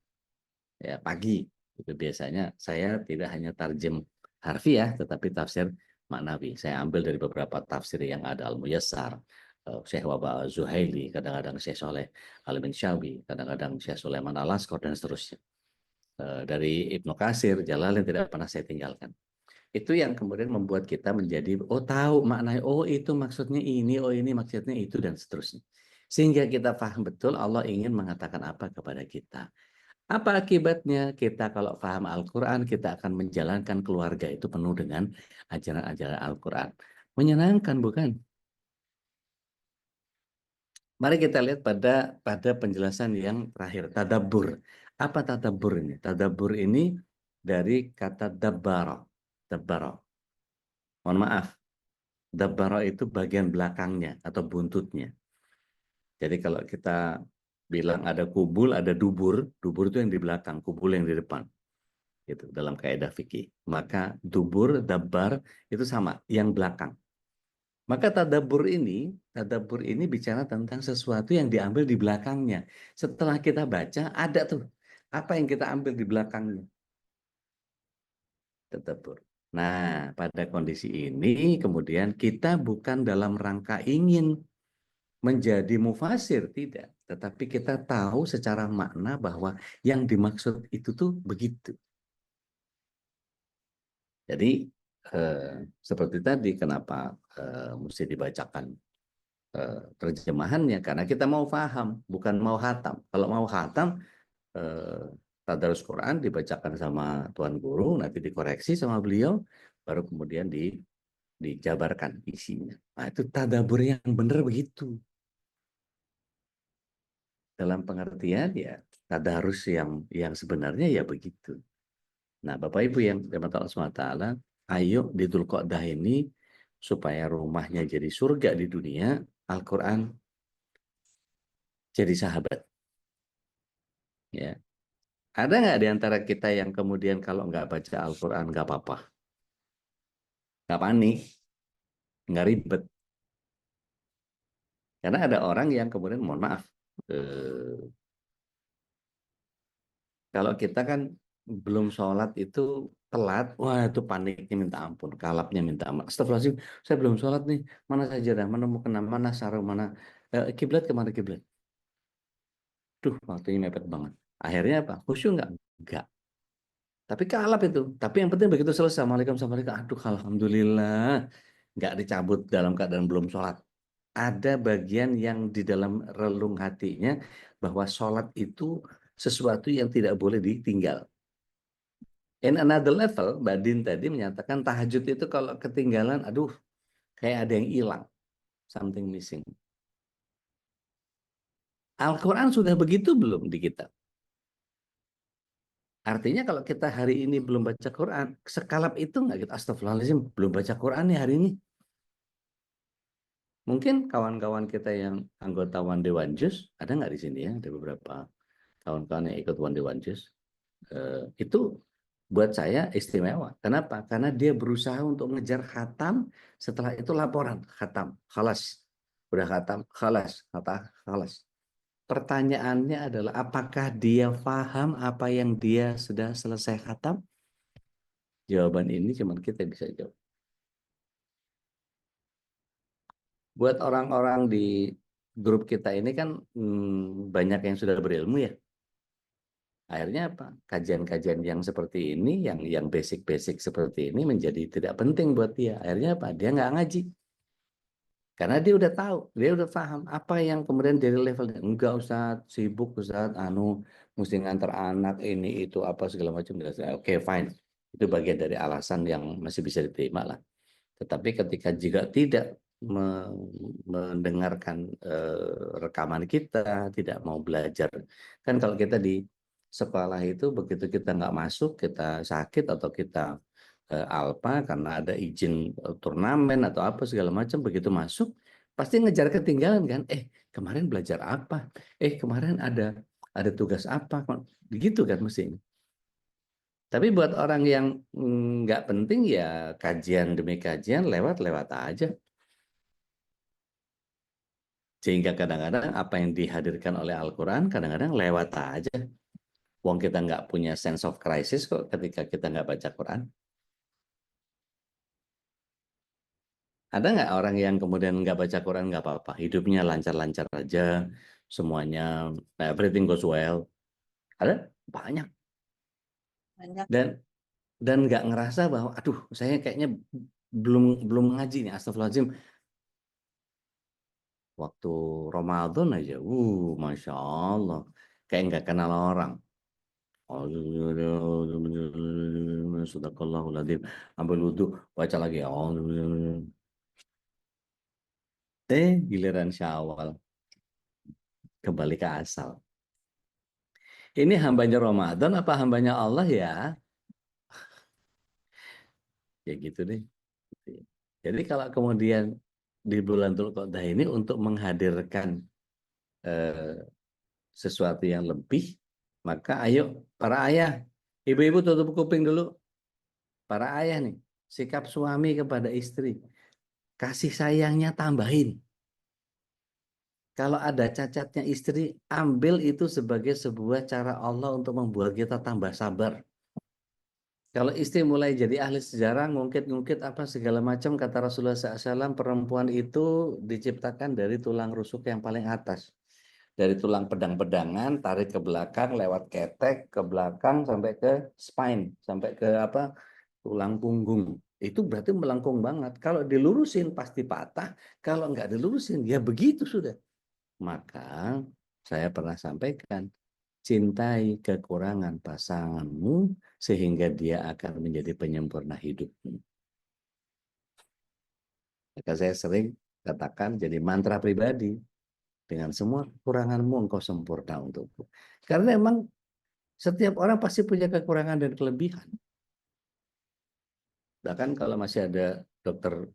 ya pagi, itu biasanya saya tidak hanya tarjim harfiah tetapi tafsir maknawi. Saya ambil dari beberapa tafsir yang ada, Al-Muyassar, Syekh Waba Zuhaili, kadang-kadang Syekh Soleh Al-Minsyawi, kadang-kadang Syekh Sulaiman Al-Askor dan seterusnya. Dari Ibnu Katsir, Jalalain tidak pernah saya tinggalkan. Itu yang kemudian membuat kita menjadi tahu maknanya, itu maksudnya ini, ini maksudnya itu, dan seterusnya. Sehingga kita paham betul Allah ingin mengatakan apa kepada kita. Apa akibatnya? Kita kalau paham Al-Quran, kita akan menjalankan keluarga itu penuh dengan ajaran-ajaran Al-Quran. Menyenangkan, bukan? Mari kita lihat pada penjelasan yang terakhir, tadabbur. Apa tadabbur ini? Tadabbur ini dari kata dabbara. Dabbara. Mohon maaf. Dabbara itu bagian belakangnya atau buntutnya. Jadi kalau kita bilang ada kubul, ada dubur. Dubur itu yang di belakang, kubul yang di depan. Gitu, dalam kaidah fikih. Maka dubur, dabbar itu sama, yang belakang. Maka tadabbur ini bicara tentang sesuatu yang diambil di belakangnya. Setelah kita baca, ada tuh apa yang kita ambil di belakangnya. Tadabbur. Nah, pada kondisi ini kemudian kita bukan dalam rangka ingin menjadi mufasir, tidak. Tetapi kita tahu secara makna bahwa yang dimaksud itu tuh begitu. Jadi seperti tadi, kenapa mesti dibacakan terjemahannya? Karena kita mau paham, bukan mau khatam. Kalau mau khatam, tadarus Quran dibacakan sama Tuan Guru, nanti dikoreksi sama beliau, baru kemudian dijabarkan isinya. Nah, itu tadabbur yang benar begitu. Dalam pengertian ya tadarus yang sebenarnya ya begitu. Nah, Bapak Ibu yang dirahmati Allah SWT, ayo di Dzulqa'dah ini supaya rumahnya jadi surga di dunia, Al-Quran jadi sahabat. Ya. Ada nggak di antara kita yang kemudian kalau nggak baca Al-Quran nggak apa-apa? Nggak panik, nggak ribet. Karena ada orang yang kemudian, mohon maaf, kalau kita kan belum sholat itu telat, wah itu paniknya minta ampun, kalapnya minta ampun. Astagfirullahaladzim, saya belum sholat nih, mana sajadah, mana mukena, mana sarung, mana kiblat, kemana kiblat. Duh, waktunya mepet banget. Akhirnya apa? Khusyuk nggak? Enggak. Tapi kalap itu. Tapi yang penting begitu selesai, Assalamualaikum, aduh alhamdulillah, nggak dicabut dalam keadaan belum sholat. Ada bagian yang di dalam relung hatinya bahwa sholat itu sesuatu yang tidak boleh ditinggal. In another level, Mbak Din tadi menyatakan tahajud itu kalau ketinggalan, aduh, kayak ada yang hilang, something missing. Al-Quran sudah begitu belum di kita? Artinya kalau kita hari ini belum baca Quran, sekalap itu nggak gitu? Astagfirullahaladzim, belum baca Quran nih hari ini. Mungkin kawan-kawan kita yang anggota One Day One Juice, ada nggak di sini ya? Ada beberapa kawan-kawan yang ikut One Day One Juice. Itu buat saya istimewa. Kenapa? Karena dia berusaha untuk ngejar khatam, setelah itu laporan, khatam, khalas. Udah khatam, khalas, khalas. Pertanyaannya adalah apakah dia paham apa yang dia sudah selesai khatam? Jawaban ini cuma kita bisa jawab. Buat orang-orang di grup kita ini kan banyak yang sudah berilmu ya. Akhirnya apa? Kajian-kajian yang seperti ini, yang basic-basic seperti ini menjadi tidak penting buat dia. Akhirnya apa? Dia nggak ngaji. Karena dia udah tahu, dia udah paham apa yang kemudian dari levelnya. Enggak Ustaz, sibuk Ustaz, mesti ngantar anak ini itu apa segala macam. Oke, fine. Itu bagian dari alasan yang masih bisa diterima lah. Tetapi ketika jika tidak mendengarkan rekaman kita, tidak mau belajar. Kan kalau kita di sekolah itu begitu kita nggak masuk, kita sakit atau kita alpa karena ada izin turnamen atau apa segala macam, begitu masuk pasti ngejar ketinggalan kan. Kemarin belajar apa? Kemarin ada tugas apa? Begitu kan mestinya. Tapi buat orang yang nggak penting ya kajian demi kajian lewat-lewat aja. Sehingga kadang-kadang apa yang dihadirkan oleh Al-Quran kadang-kadang lewat aja. Wong kita nggak punya sense of crisis kok ketika kita nggak baca Quran. Ada nggak orang yang kemudian nggak baca Quran nggak apa-apa, hidupnya lancar-lancar aja, semuanya everything goes well? Ada banyak. Dan nggak ngerasa bahwa, aduh, saya kayaknya belum ngaji nih, astagfirullahaladzim. Waktu Ramadan aja, masya Allah, kayak nggak kenal orang. Sadaqallahul-adzim. Ambil wudhu, baca lagi. Giliran Syawal kembali ke asal. Ini hambanya Ramadan apa hambanya Allah ya? Ya gitu deh. Jadi kalau kemudian di bulan Dzulqa'dah ini untuk menghadirkan sesuatu yang lebih, maka ayo para ayah, ibu-ibu tutup kuping dulu. Para ayah nih, sikap suami kepada istri, kasih sayangnya tambahin. Kalau ada cacatnya istri, ambil itu sebagai sebuah cara Allah untuk membuat kita tambah sabar. Kalau istri mulai jadi ahli sejarah, ngungkit-ngungkit apa segala macam, kata Rasulullah SAW, perempuan itu diciptakan dari tulang rusuk yang paling atas. Dari tulang pedang-pedangan, tarik ke belakang, lewat ketek, ke belakang, sampai ke spine, sampai ke tulang punggung. Itu berarti melengkung banget. Kalau dilurusin pasti patah, kalau nggak dilurusin, ya begitu sudah. Maka saya pernah sampaikan, cintai kekurangan pasanganmu sehingga dia akan menjadi penyempurna hidupmu. Maka saya sering katakan jadi mantra pribadi, dengan semua kekuranganmu engkau sempurna untukku. Karena memang setiap orang pasti punya kekurangan dan kelebihan. Bahkan kalau masih ada dokter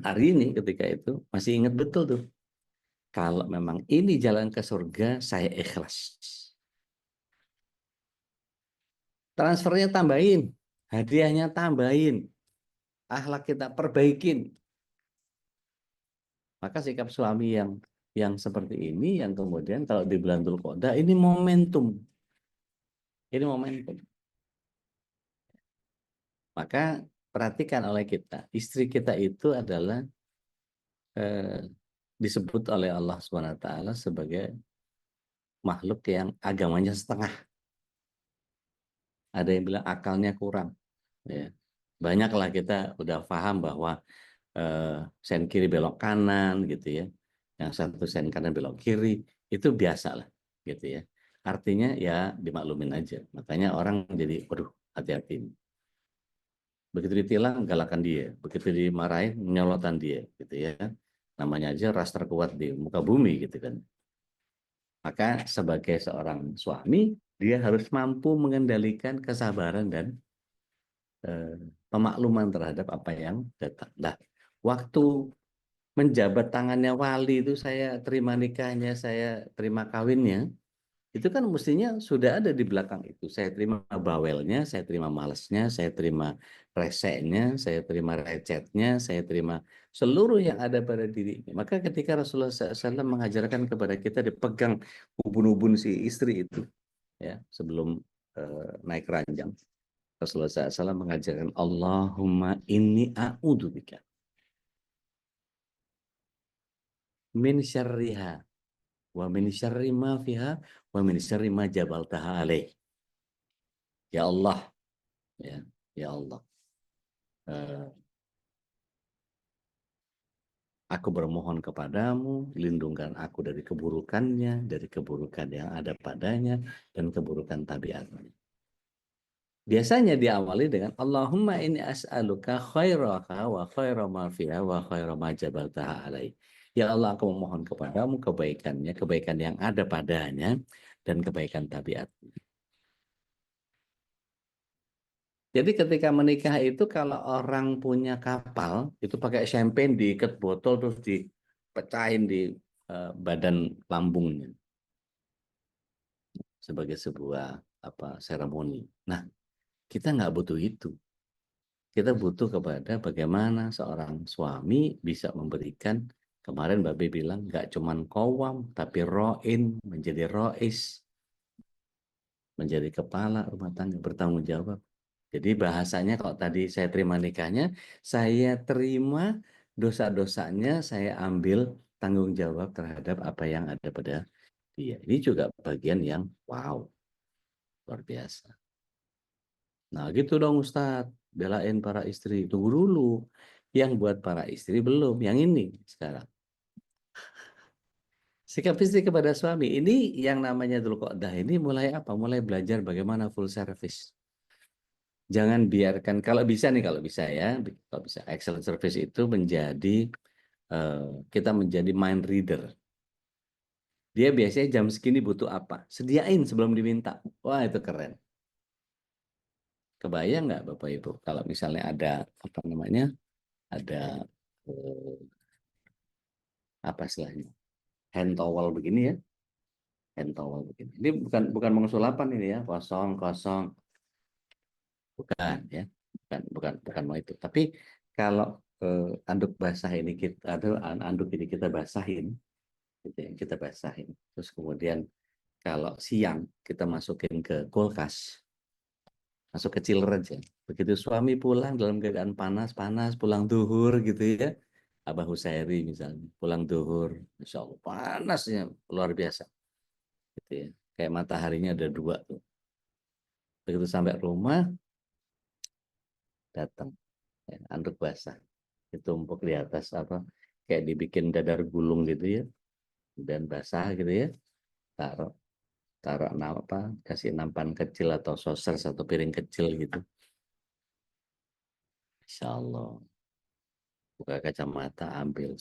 Arini ketika itu, masih ingat betul tuh. Kalau memang ini jalan ke surga, saya ikhlas. Transfernya tambahin, hadiahnya tambahin, akhlak kita perbaikin. Maka sikap suami yang seperti ini, yang kemudian kalau di bulan Dzulqa'dah, ini momentum. Ini momentum. Maka perhatikan oleh kita, istri kita itu adalah disebut oleh Allah SWT sebagai makhluk yang agamanya setengah. Ada yang bilang akalnya kurang. Ya. Banyaklah kita udah paham bahwa sen kiri belok kanan gitu ya. Yang satu sen kanan belok kiri, itu biasa lah gitu ya. Artinya ya dimaklumin aja. Makanya orang jadi, waduh, hati-hati. Begitu ditilang, galakan dia. Begitu dimarahin, nyolotan dia gitu ya. Namanya aja ras terkuat di muka bumi gitu kan. Maka sebagai seorang suami, dia harus mampu mengendalikan kesabaran dan pemakluman terhadap apa yang datang. Nah, waktu menjabat tangannya wali itu, saya terima nikahnya, saya terima kawinnya, itu kan mestinya sudah ada di belakang itu. Saya terima bawelnya, saya terima malesnya, saya terima reseknya, saya terima recetnya, saya terima seluruh yang ada pada dirinya. Maka ketika Rasulullah SAW mengajarkan kepada kita dipegang ubun-ubun si istri itu, ya sebelum naik ranjang, Rasulullah SAW mengajarkan Allahumma inni a'udzubika min syarriha wa min syarri ma fiha wa min syarri ma jabaltaha alaih. Ya Allah, ya Allah, aku bermohon kepadamu, lindungkan aku dari keburukannya, dari keburukan yang ada padanya, dan keburukan tabiatnya. Biasanya diawali dengan Allahumma inni as'aluka khairaha wa khaira ma fiha wa khaira ma jabaltaha alaih. Ya Allah, aku memohon kepadamu kebaikannya, kebaikan yang ada padanya, dan kebaikan tabiatnya. Jadi ketika menikah itu kalau orang punya kapal, itu pakai champagne diikat botol terus dipecahin di badan lambungnya sebagai sebuah seremoni. Nah, kita nggak butuh itu. Kita butuh kepada bagaimana seorang suami bisa memberikan, kemarin Mbak Be bilang nggak cuman qawwam tapi ro'in, menjadi ro'is, menjadi kepala rumah tangga, bertanggung jawab. Jadi bahasanya kalau tadi saya terima nikahnya, saya terima dosa-dosanya, saya ambil tanggung jawab terhadap apa yang ada pada dia. Ini juga bagian yang wow, luar biasa. Nah gitu dong Ustadz, belain para istri. Tunggu dulu, yang buat para istri belum, yang ini sekarang. Sikap istri kepada suami, ini yang namanya Dzulqa'dah ini mulai apa? Mulai belajar bagaimana full service. Jangan biarkan, kalau bisa ya, kalau bisa excellent service itu menjadi kita menjadi mind reader. Dia biasanya jam segini butuh apa? Sediain sebelum diminta. Wah itu keren. Kebayang nggak Bapak Ibu kalau misalnya ada ada apa istilahnya hand towel begini ya, hand towel begini. Ini bukan mengusulapan ini ya, kosong bukan ya, bukan mau itu. Tapi kalau anduk basah ini anduk ini kita basahin, gitu ya, kita basahin. Terus kemudian kalau siang kita masukin ke kulkas, masuk ke chiller aja. Begitu suami pulang dalam keadaan panas, pulang duhur gitu ya, Abah Husairi misalnya, pulang duhur, Masya Allah panasnya luar biasa, gitu ya. Kayak mataharinya ada dua tuh. Begitu sampai rumah, datang ya, anduk basah, ditumpuk di atas kayak dibikin dadar gulung gitu ya, dan basah gitu ya, taruh taruh kasih nampan kecil atau saucer satu piring kecil gitu. Insya Allah buka kacamata ambil,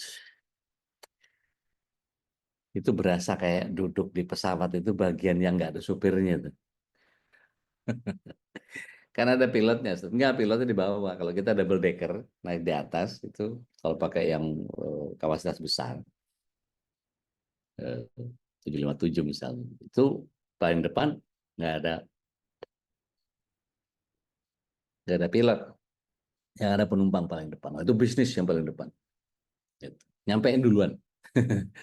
itu berasa kayak duduk di pesawat itu bagian yang nggak ada supirnya tuh. Karena ada pilotnya, enggak, pilotnya di bawah. Kalau kita double decker naik di atas itu, kalau pakai yang kapasitas besar 757 misalnya, itu paling depan nggak ada pilot, yang ada penumpang paling depan. Itu bisnis yang paling depan. Gitu. Nyampein duluan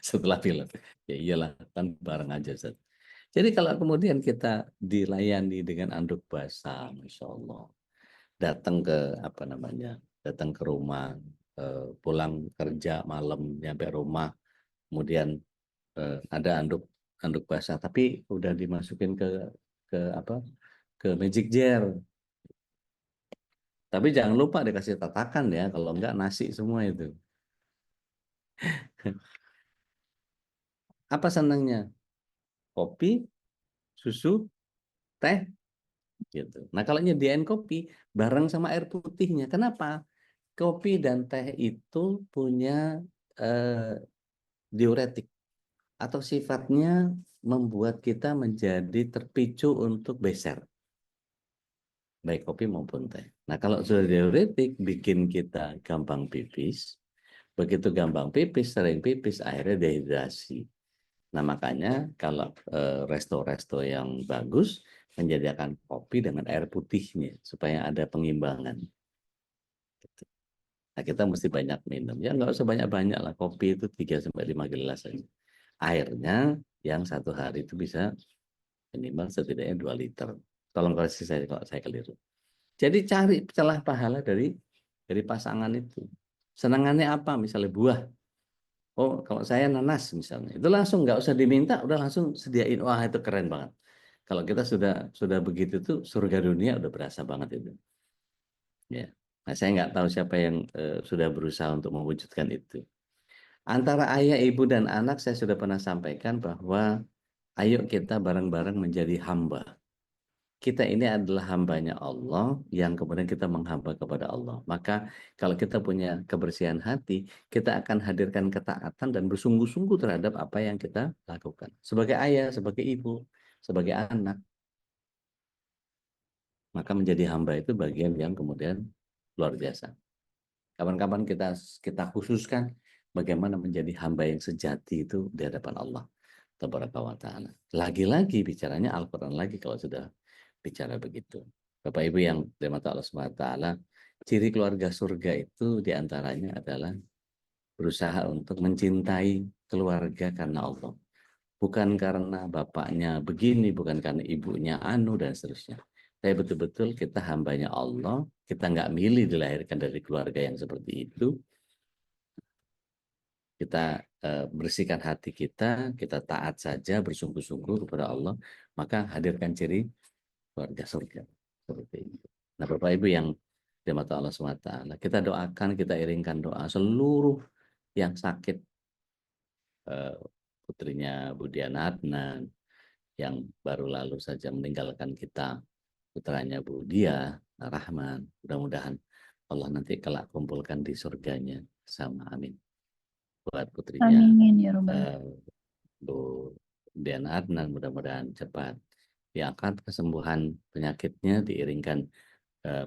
setelah pilot. Ya iyalah, kan bareng aja Ustaz. Jadi kalau kemudian kita dilayani dengan anduk basah, Masya Allah, datang datang ke rumah, pulang kerja malam, nyampe rumah, kemudian ada anduk basah, tapi udah dimasukin ke magic jar. Tapi jangan lupa dikasih tatakan ya, kalau enggak nasi semua itu. Apa senangnya? Kopi, susu, teh, gitu. Nah kalau nyediain kopi bareng sama air putihnya, kenapa? Kopi dan teh itu punya diuretik atau sifatnya membuat kita menjadi terpicu untuk beser, baik kopi maupun teh. Nah, kalau sudah diuretik bikin kita gampang pipis, begitu gampang pipis, sering pipis, akhirnya dehidrasi. Nah, makanya kalau resto-resto yang bagus menyediakan kopi dengan air putihnya supaya ada pengimbangan. Gitu. Nah, kita mesti banyak minum. Ya nggak usah banyak-banyak lah. Kopi itu 3-5 gelas saja. Airnya yang satu hari itu bisa minimal setidaknya 2 liter. Tolong koreksi saya kalau saya keliru. Jadi cari celah pahala dari pasangan itu. Senangannya apa? Misalnya buah. Oh, kalau saya nanas misalnya. Itu langsung nggak usah diminta, udah langsung sediain. Wah, itu keren banget. Kalau kita sudah begitu tuh surga dunia udah berasa banget itu. Ya. Nah, saya nggak tahu siapa yang sudah berusaha untuk mewujudkan itu. Antara ayah, ibu, dan anak saya sudah pernah sampaikan bahwa ayo kita bareng-bareng menjadi hamba. Kita ini adalah hambanya Allah yang kemudian kita menghamba kepada Allah. Maka kalau kita punya kebersihan hati, kita akan hadirkan ketaatan dan bersungguh-sungguh terhadap apa yang kita lakukan. Sebagai ayah, sebagai ibu, sebagai anak. Maka menjadi hamba itu bagian yang kemudian luar biasa. Kapan-kapan kita khususkan bagaimana menjadi hamba yang sejati itu di hadapan Allah Tabaraka wa Ta'ala. Lagi-lagi bicaranya Al-Quran lagi kalau sudah bicara begitu. Bapak Ibu yang dirahmati Allah Subhanahu wa Ta'ala, ciri keluarga surga itu diantaranya adalah berusaha untuk mencintai keluarga karena Allah. Bukan karena bapaknya begini, bukan karena ibunya anu, dan seterusnya. Tapi betul-betul kita hambanya Allah, kita nggak milih dilahirkan dari keluarga yang seperti itu. Kita bersihkan hati kita taat saja, bersungguh-sungguh kepada Allah, maka hadirkan ciri keluarga surga. Seperti itu. Nah, Bapak Ibu yang dirahmati Allah SWT, kita doakan, kita iringkan doa seluruh yang sakit, putrinya Budiana Adnan, yang baru lalu saja meninggalkan kita, putranya Bu Dia Rahman. Mudah-mudahan Allah nanti kelak kumpulkan di surganya sama, amin. Buat putrinya Amin ya Rabbal. Bu Diana Adnan, mudah-mudahan cepat diangkat kesembuhan penyakitnya, diiringkan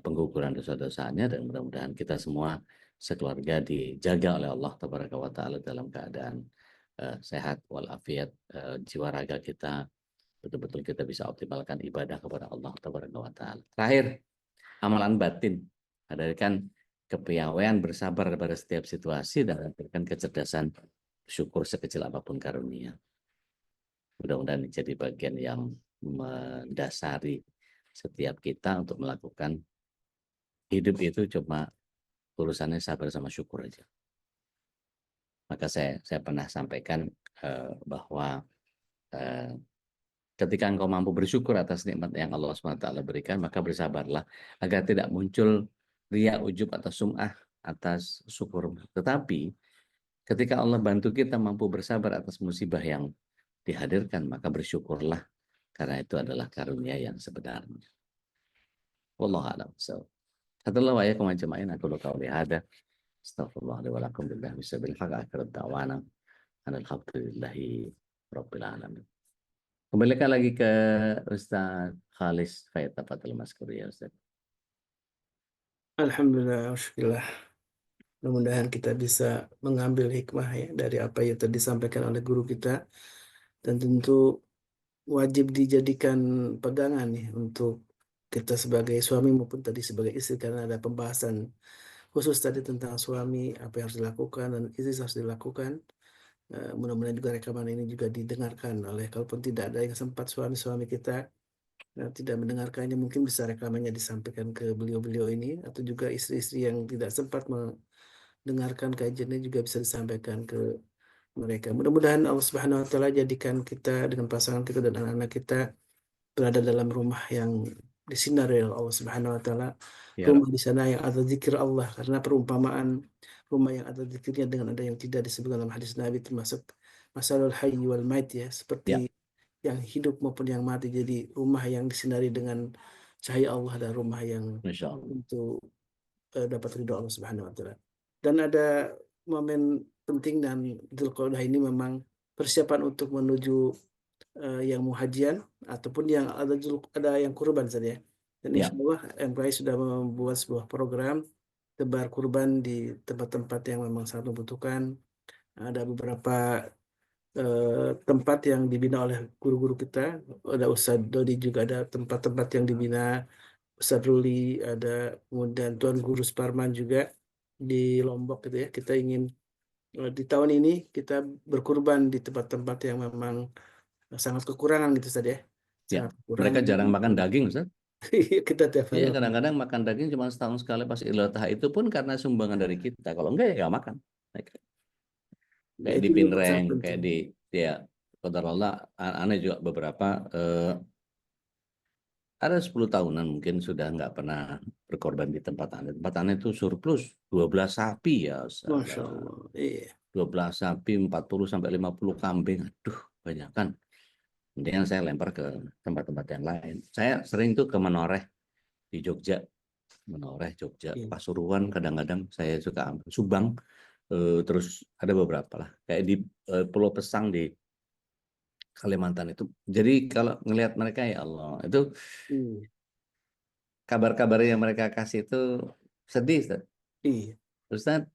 pengguguran dosa-dosanya, dan mudah-mudahan kita semua sekeluarga dijaga oleh Allah Tabaraka wa Ta'ala dalam keadaan sehat walafiat, jiwa raga kita betul-betul kita bisa optimalkan ibadah kepada Allah Tabaraka wa Ta'ala. Terakhir, amalan batin, hadirkan kepiawaian bersabar pada setiap situasi dan hadirkan kecerdasan syukur sekecil apapun karunia. Mudah-mudahan jadi bagian yang mendasari setiap kita untuk melakukan hidup itu cuma urusannya sabar sama syukur aja. Maka saya pernah sampaikan bahwa ketika engkau mampu bersyukur atas nikmat yang Allah SWT berikan, maka bersabarlah agar tidak muncul riya, ujub atau sum'ah atas syukur. Tetapi ketika Allah bantu kita mampu bersabar atas musibah yang dihadirkan, maka bersyukurlah, karena itu adalah karunia yang sebenarnya. Wallahu a'lam. Hadallahu wa iyyakum ajma'in. Aku qawli hada. Astaghfirullah li wa lakum billahi bisabil haq akhirat da'wana. Alhamdulillahi rabbil alamin. Kembalikan lagi ke Ustaz Khalis Fayyatafatul Maskuri ya Ustaz. Alhamdulillah, alhamdulillah. Mudah-mudahan kita bisa mengambil hikmah ya dari apa yang tadi disampaikan oleh guru kita, dan tentu wajib dijadikan pegangan nih untuk kita sebagai suami maupun tadi sebagai istri, karena ada pembahasan khusus tadi tentang suami, apa yang harus dilakukan dan istri harus dilakukan. Mudah-mudahan juga rekaman ini juga didengarkan oleh, kalaupun tidak ada yang sempat suami-suami kita tidak mendengarkannya, mungkin bisa rekamannya disampaikan ke beliau-beliau ini, atau juga istri-istri yang tidak sempat mendengarkan kajiannya juga bisa disampaikan ke mereka. Mudah-mudahan Allah Subhanahu wa Ta'ala jadikan kita dengan pasangan kita dan anak-anak kita berada dalam rumah yang disinari oleh Allah Subhanahu wa Ta'ala, rumah di sana yang ada zikir Allah, karena perumpamaan rumah yang ada zikirnya dengan ada yang tidak disebut dalam hadis Nabi, termasuk masalul hayy wal mait ya, seperti yang hidup maupun yang mati. Jadi rumah yang disinari dengan cahaya Allah dan rumah yang untuk dapat ridho Allah Subhanahu wa Ta'ala. Dan ada momen penting, dan Dzulqa'dah ini memang persiapan untuk menuju yang muhajian ataupun yang ada yang kurban saja. Dan Ya. insya Allah MKI sudah membuat sebuah program tebar kurban di tempat-tempat yang memang sangat membutuhkan. Ada beberapa tempat yang dibina oleh guru-guru kita. Ada Ustadz Dodi, juga ada tempat-tempat yang dibina Ustadz Ruli, ada kemudian Tuan Guru Suparman juga di Lombok gitu ya. Kita ingin di tahun ini kita berkurban di tempat-tempat yang memang sangat kekurangan gitu Ustadz ya. Ya. Sangat kekurangan. Mereka jarang makan daging, Ustaz. Kita tiap hari Iya, kadang-kadang makan daging cuma setahun sekali pas Idul Adha, itu pun karena sumbangan dari kita. Kalau enggak ya nggak makan. Kayak di itu juga sangat Pinreng, penting. kayak di ya qadarullah, aneh juga beberapa ada 10 tahunan mungkin sudah nggak pernah berkorban di tempat aneh. Tempat aneh itu surplus 12 sapi ya. Masya Allah. Iya. 12 sapi, 40 sampai 50 kambing. Aduh, banyak kan. Kemudian saya lempar ke tempat-tempat yang lain. Saya sering tuh ke Menoreh di Jogja. Menoreh, Jogja, Iya. Pasuruan kadang-kadang saya suka ambil. Subang, terus ada beberapa lah. Kayak di Pulau Pesang di Kalimantan itu. Jadi kalau ngelihat mereka ya Allah, itu kabar-kabar yang mereka kasih itu sedih, Ustaz. Iya. Ustaz,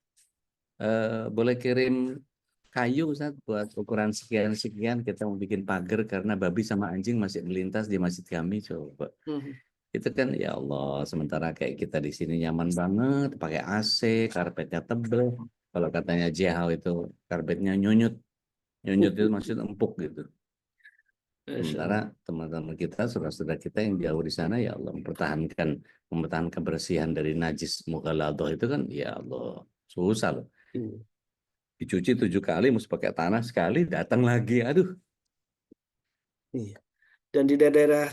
boleh kirim kayu, Ustaz, buat ukuran sekian-sekian, kita mau bikin pagar karena babi sama anjing masih melintas di masjid kami, coba. Itu kan ya Allah, sementara kayak kita di sini nyaman banget, pakai AC, karpetnya tebel. Kalau katanya Jehau itu karpetnya nyunyut. Nyunyut itu maksud empuk gitu. Sementara teman-teman kita, saudara-saudara kita yang jauh di sana, ya Allah, mempertahankan kebersihan dari najis mughaladah itu kan, ya Allah, susah loh. Dicuci 7 kali, mesti pakai tanah sekali, datang lagi, aduh. Iya. Dan di daerah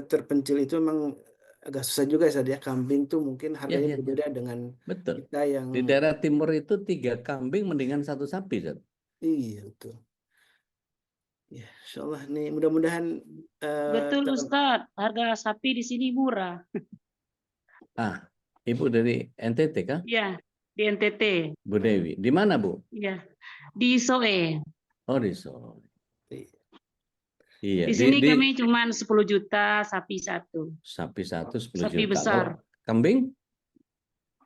terpencil itu memang agak susah juga ya, kambing tuh mungkin harganya berbeda dengan betul. kita yang Di daerah timur itu 3 kambing mendingan 1 sapi, Zat. Iya, betul. Ya, insya Allah nih, mudah-mudahan betul Ustadz, harga sapi di sini murah. Ibu dari NTT kah? Iya, di NTT. Bu Dewi, di mana Bu? Iya, di Soe. Oh, di Solo. Iya. Di sini kami cuma 10 juta sapi satu. Sapi satu 10 sapi juta. Besar. Kambing?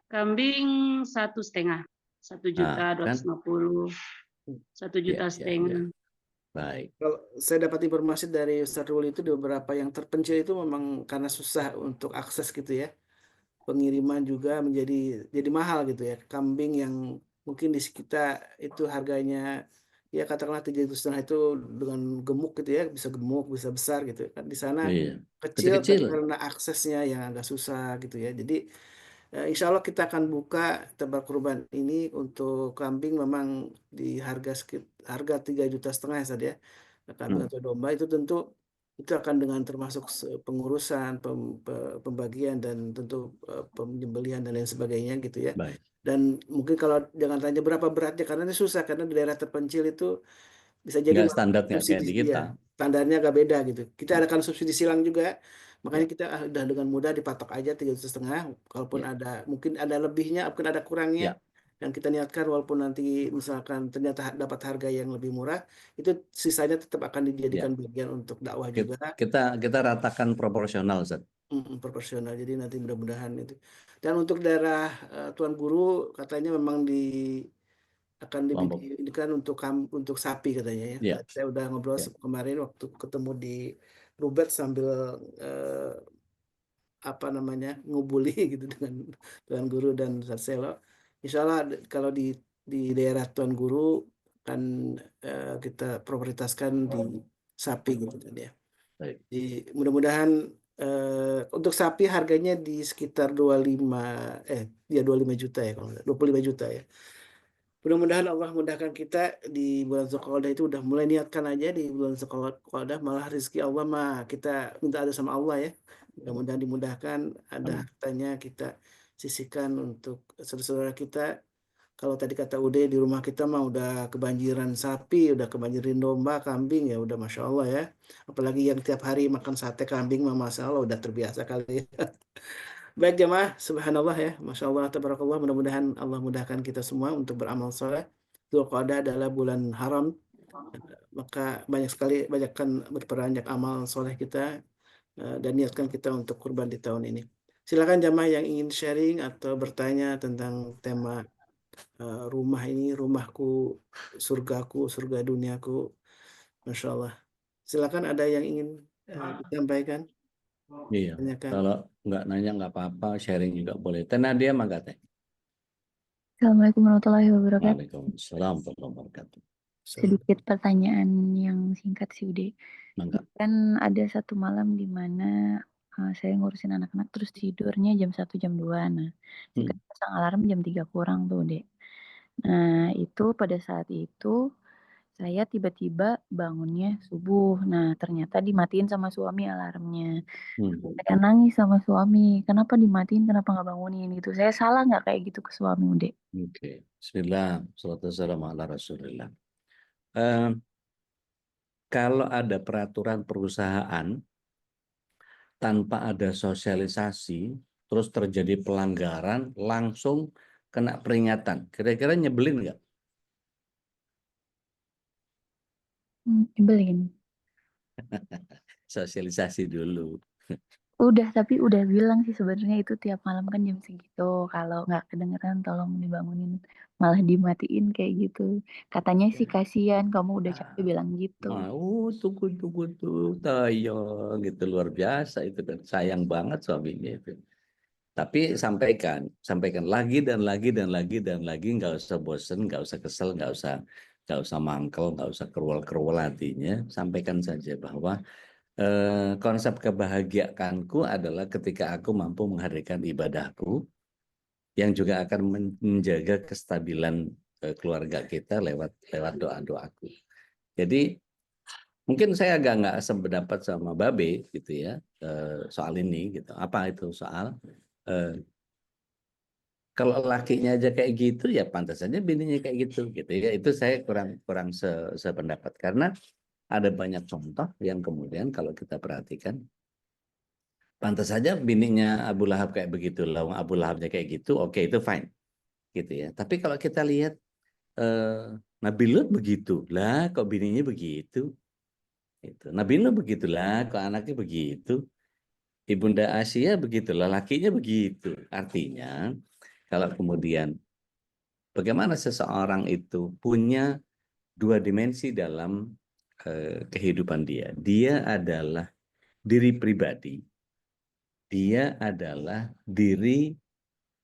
Kambing 1,5. 1.250.000. 1,5 juta. Baik. Kalau saya dapat informasi dari Ustadz Ruli itu di beberapa yang terpencil itu memang karena susah untuk akses gitu ya. Pengiriman juga jadi mahal gitu ya. Kambing yang mungkin di sekitar itu harganya ya katakanlah 3,5 juta itu dengan gemuk gitu ya, bisa gemuk, bisa besar gitu kan. Di sana kecil tapi karena aksesnya yang agak susah gitu ya. Jadi insya Allah kita akan buka tebar kurban ini untuk kambing memang di harga 3,5 juta ya saja. Kambing atau domba itu tentu itu akan dengan termasuk pengurusan, pembagian dan tentu penyembelihan dan lain sebagainya gitu ya. Baik. Dan mungkin kalau jangan tanya berapa beratnya karena ini susah karena di daerah terpencil itu bisa jadi standarnya kayak di kita. Standarnya agak beda gitu. Kita adakan subsidi silang juga. Makanya kita udah dengan mudah dipatok aja 3,5 juta. Kalaupun mungkin ada lebihnya, mungkin ada kurangnya. Dan kita niatkan walaupun nanti misalkan ternyata dapat harga yang lebih murah, itu sisanya tetap akan dijadikan bagian untuk dakwah juga. Kita ratakan proporsional, Ustaz. Proporsional. Jadi nanti mudah-mudahan itu. Dan untuk daerah Tuan Guru katanya memang akan dibikin untuk sapi katanya ya. Saya udah ngobrol kemarin waktu ketemu di Rubet sambil ngubuli gitu dengan Tuan Guru dan Ustaz Selo. Insya Allah kalau di daerah Tuan Guru kan kita prioritaskan di sapi gitu kan ya. Jadi mudah-mudahan untuk sapi harganya di sekitar 25 juta ya, kalau 25 juta ya. Mudah-mudahan Allah mudahkan kita di bulan Zulqa'dah itu udah mulai niatkan aja di bulan Zulqa'dah, malah rezeki Allah mah kita minta ada sama Allah ya. Mudah-mudahan dimudahkan, ada hartanya kita sisihkan untuk saudara-saudara kita. Kalau tadi kata Ude di rumah kita mah udah kebanjiran sapi, udah kebanjiran domba, kambing ya udah Masya Allah ya. Apalagi yang tiap hari makan sate kambing mah Masya Allah udah terbiasa kali ya. Baik jemaah, subhanallah ya, Masya Allah, tabarakallah, mudah-mudahan Allah mudahkan kita semua untuk beramal soleh. Dzulqa'dah adalah bulan haram, maka banyakkan berperanjak amal soleh kita dan niatkan kita untuk kurban di tahun ini. Silakan jamaah yang ingin sharing atau bertanya tentang tema rumah ini, rumahku, surgaku, surga duniaku, Masya Allah. Silakan ada yang ingin disampaikan, Iya, tanyakan. kalau nggak nanya nggak apa-apa, sharing juga boleh. Teh Nadia mangga teh. Assalamualaikum warahmatullahi wabarakatuh. Waalaikumsalam warahmatullahi wabarakatuh. Sedikit pertanyaan yang singkat sih, Ude. Mangga. Kan ada satu malam di mana saya ngurusin anak-anak terus tidurnya jam 1 jam 2. Nah, saya kan pasang alarm jam 3 kurang tuh, Dek. Nah, itu pada saat itu saya tiba-tiba bangunnya subuh. Nah, ternyata dimatiin sama suami alarmnya. Saya nangis sama suami, kenapa dimatiin, kenapa nggak bangunin gitu. Saya salah nggak kayak gitu ke suami, Ude? Oke, Bismillah, salatu wassalamu ala Rasulillah. Kalau ada peraturan perusahaan tanpa ada sosialisasi, terus terjadi pelanggaran, langsung kena peringatan. Kira-kira nyebelin nggak? Nyebelin. Sosialisasi dulu. Udah, tapi udah bilang sih sebenarnya itu tiap malam kan jam segitu. Kalau nggak kedengeran tolong dibangunin. Malah dimatiin kayak gitu. Katanya sih kasihan kamu udah capek bilang gitu. Tunggu tuh, tayang gitu luar biasa itu kan, sayang banget suaminya itu. Tapi sampaikan lagi dan lagi dan lagi dan lagi, nggak usah bosen, nggak usah kesel, nggak usah mangkel, nggak usah kerual hatinya. Sampaikan saja bahwa konsep kebahagiaanku adalah ketika aku mampu menghadirkan ibadahku yang juga akan menjaga kestabilan keluarga kita lewat doa-doaku. Jadi mungkin saya agak nggak sependapat sama Babe gitu ya soal ini gitu. Apa itu soal kalau lakinya aja kayak gitu ya pantas saja bininya kayak gitu ya. Itu saya kurang sependapat karena ada banyak contoh yang kemudian kalau kita perhatikan pantas saja bininya Abu Lahab kayak begitu, lawan Abu Lahabnya kayak gitu, oke itu fine gitu ya. Tapi kalau kita lihat Nabi Lut begitu lah, kok bininya begitu? Itu. Nabi Lut begitulah, kok anaknya begitu? Ibunda Asia begitulah, lakinya begitu. Artinya kalau kemudian bagaimana seseorang itu punya dua dimensi dalam kehidupan dia. Dia adalah diri pribadi. Dia adalah diri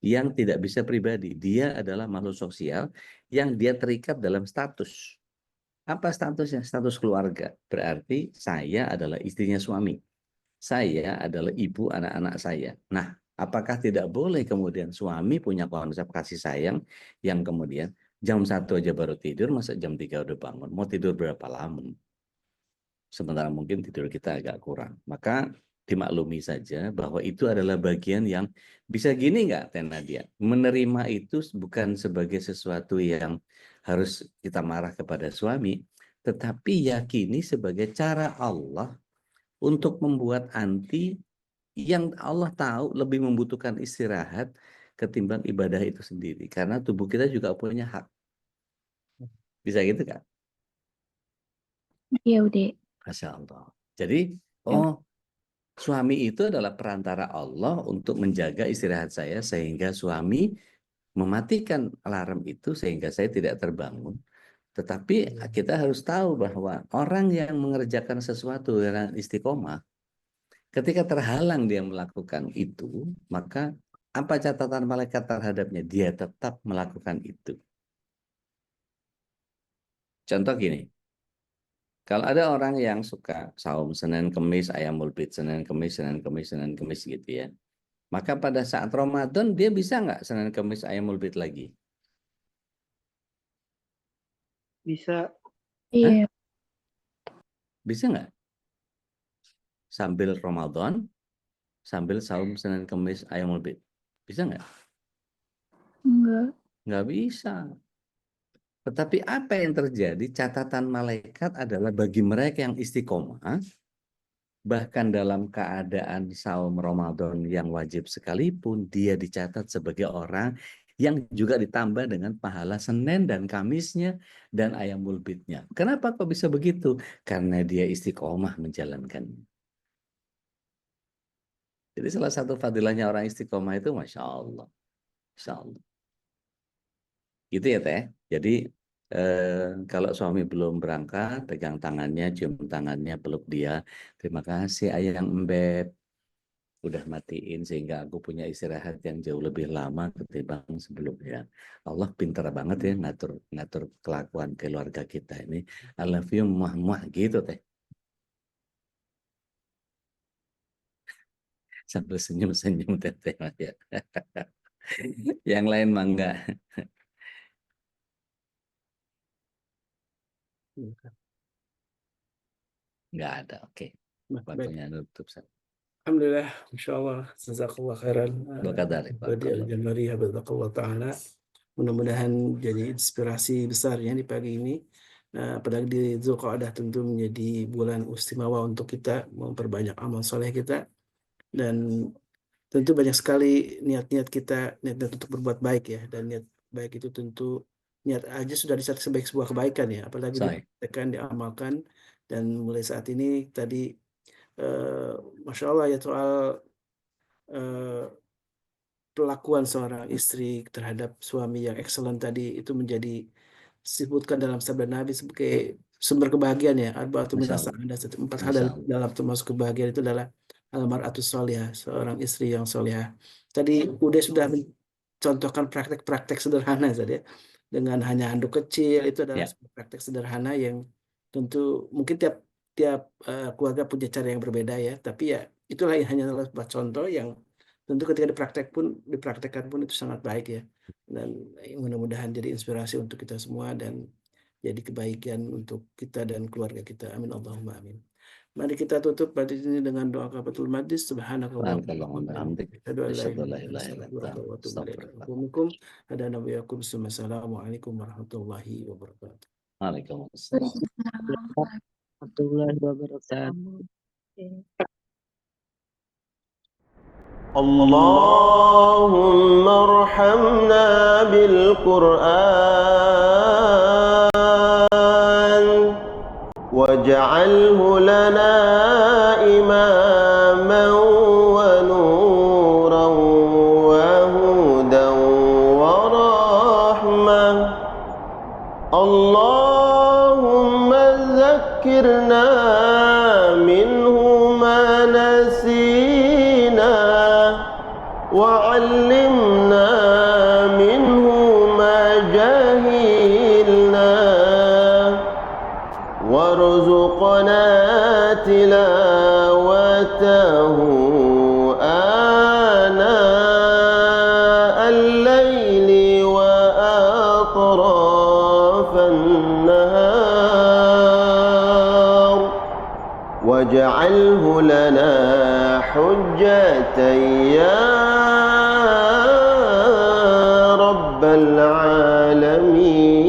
yang tidak bisa pribadi. Dia adalah makhluk sosial yang dia terikat dalam status. Apa statusnya? Status keluarga. Berarti saya adalah istrinya suami. Saya adalah ibu anak-anak saya. Nah, apakah tidak boleh kemudian suami punya konsep kasih sayang yang kemudian jam 1 aja baru tidur, masa jam 3 udah bangun? Mau tidur berapa lama? Sementara mungkin tidur kita agak kurang. Maka dimaklumi saja bahwa itu adalah bagian yang bisa gini nggak Teh Nadia? Menerima itu bukan sebagai sesuatu yang harus kita marah kepada suami, tetapi yakini sebagai cara Allah untuk membuat anti yang Allah tahu lebih membutuhkan istirahat ketimbang ibadah itu sendiri. Karena tubuh kita juga punya hak. Bisa gitu kan? Iya, Ude. Masya Allah. Jadi, suami itu adalah perantara Allah untuk menjaga istirahat saya sehingga suami mematikan alarm itu sehingga saya tidak terbangun. Tetapi kita harus tahu bahwa orang yang mengerjakan sesuatu dengan istiqomah, ketika terhalang dia melakukan itu, maka apa catatan malaikat terhadapnya? Dia tetap melakukan itu. Contoh gini, kalau ada orang yang suka saum Senin Kemis, ayamul bid, Senin Kemis, Senin Kemis, Senin Kemis gitu ya. Maka pada saat Ramadan dia bisa nggak Senin Kemis ayamul bid lagi? Bisa. Iya. Bisa nggak? Sambil Ramadan, sambil saum Senin Kemis ayamul bid. Bisa nggak? Enggak. Nggak bisa. Tetapi apa yang terjadi? Catatan malaikat adalah bagi mereka yang istiqomah, bahkan dalam keadaan saum Ramadan yang wajib sekalipun, dia dicatat sebagai orang yang juga ditambah dengan pahala Senin dan Kamisnya dan Ayamul Bidnya. Kenapa kok bisa begitu? Karena dia istiqomah menjalankannya. Jadi salah satu fadilahnya orang istiqomah itu Masya Allah. Masya Allah. Gitu ya Teh. Jadi kalau suami belum berangkat, pegang tangannya, cium tangannya, peluk dia. Terima kasih Ayang Embeb. Udah matiin sehingga aku punya istirahat yang jauh lebih lama ketimbang sebelumnya. Allah pintar banget ya ngatur kelakuan keluarga kita ini. I love you, muah-muah gitu Teh. Sambil senyum-senyum Teteh ya. Yang lain mah enggak. Enggak ada. Oke. Baik. Waktunya nutup. Alhamdulillah, Masya Allah, jazakallah khairan. Badi al-Jamari, habibakallah ta'ala. Mudah-mudahan jadi inspirasi besar ya di pagi ini. Apalagi di Dzulqa'dah tentu menjadi bulan istimewa untuk kita memperbanyak amal soleh kita. Dan tentu banyak sekali niat-niat kita, niat-niat untuk berbuat baik ya. Dan niat baik itu tentu, niat aja sudah dicatat sebagai sebuah kebaikan ya. Apalagi dipraktekkan, diamalkan. Dan mulai saat ini tadi, Masya Allah ya soal perlakuan seorang istri terhadap suami yang excellent tadi itu menjadi disebutkan dalam sabda Nabi sebagai sumber kebahagiaan ya. Arba'atun minas sa'adah, 4 hal dalam termasuk kebahagiaan itu adalah al-mar'atus sholihah, seorang istri yang solihah. Tadi udah sudah mencontohkan praktek-praktek sederhana saja dengan hanya handuk kecil, itu adalah praktek sederhana yang tentu mungkin tiap keluarga punya cara yang berbeda ya, tapi ya itulah yang hanya sebuah contoh yang tentu ketika dipraktekkan pun itu sangat baik ya, dan mudah-mudahan jadi inspirasi untuk kita semua dan jadi kebaikan untuk kita dan keluarga kita. Amin Allahumma amin. Mari kita tutup pada ini dengan doa kafatul majlis. Subhanakallahumma wa bihamdika, asyhadu an la ilaha illa anta, astaghfiruka. Ada nabiyakum. Assalamualaikum warahmatullahi wabarakatuh. Waalaikumsalam warahmatullahi wabarakatuh. اللهم ارحمنا بالقرآن واجعله لنا إماما ونورا وهدى ورحمة. اللهم ذكرنا منه ما نسينا وعلمنا منه ما جهلنا وارزقنا تلاوته آناء الليل وأطراف النهار واجعله لنا حجة يا رب العالمين.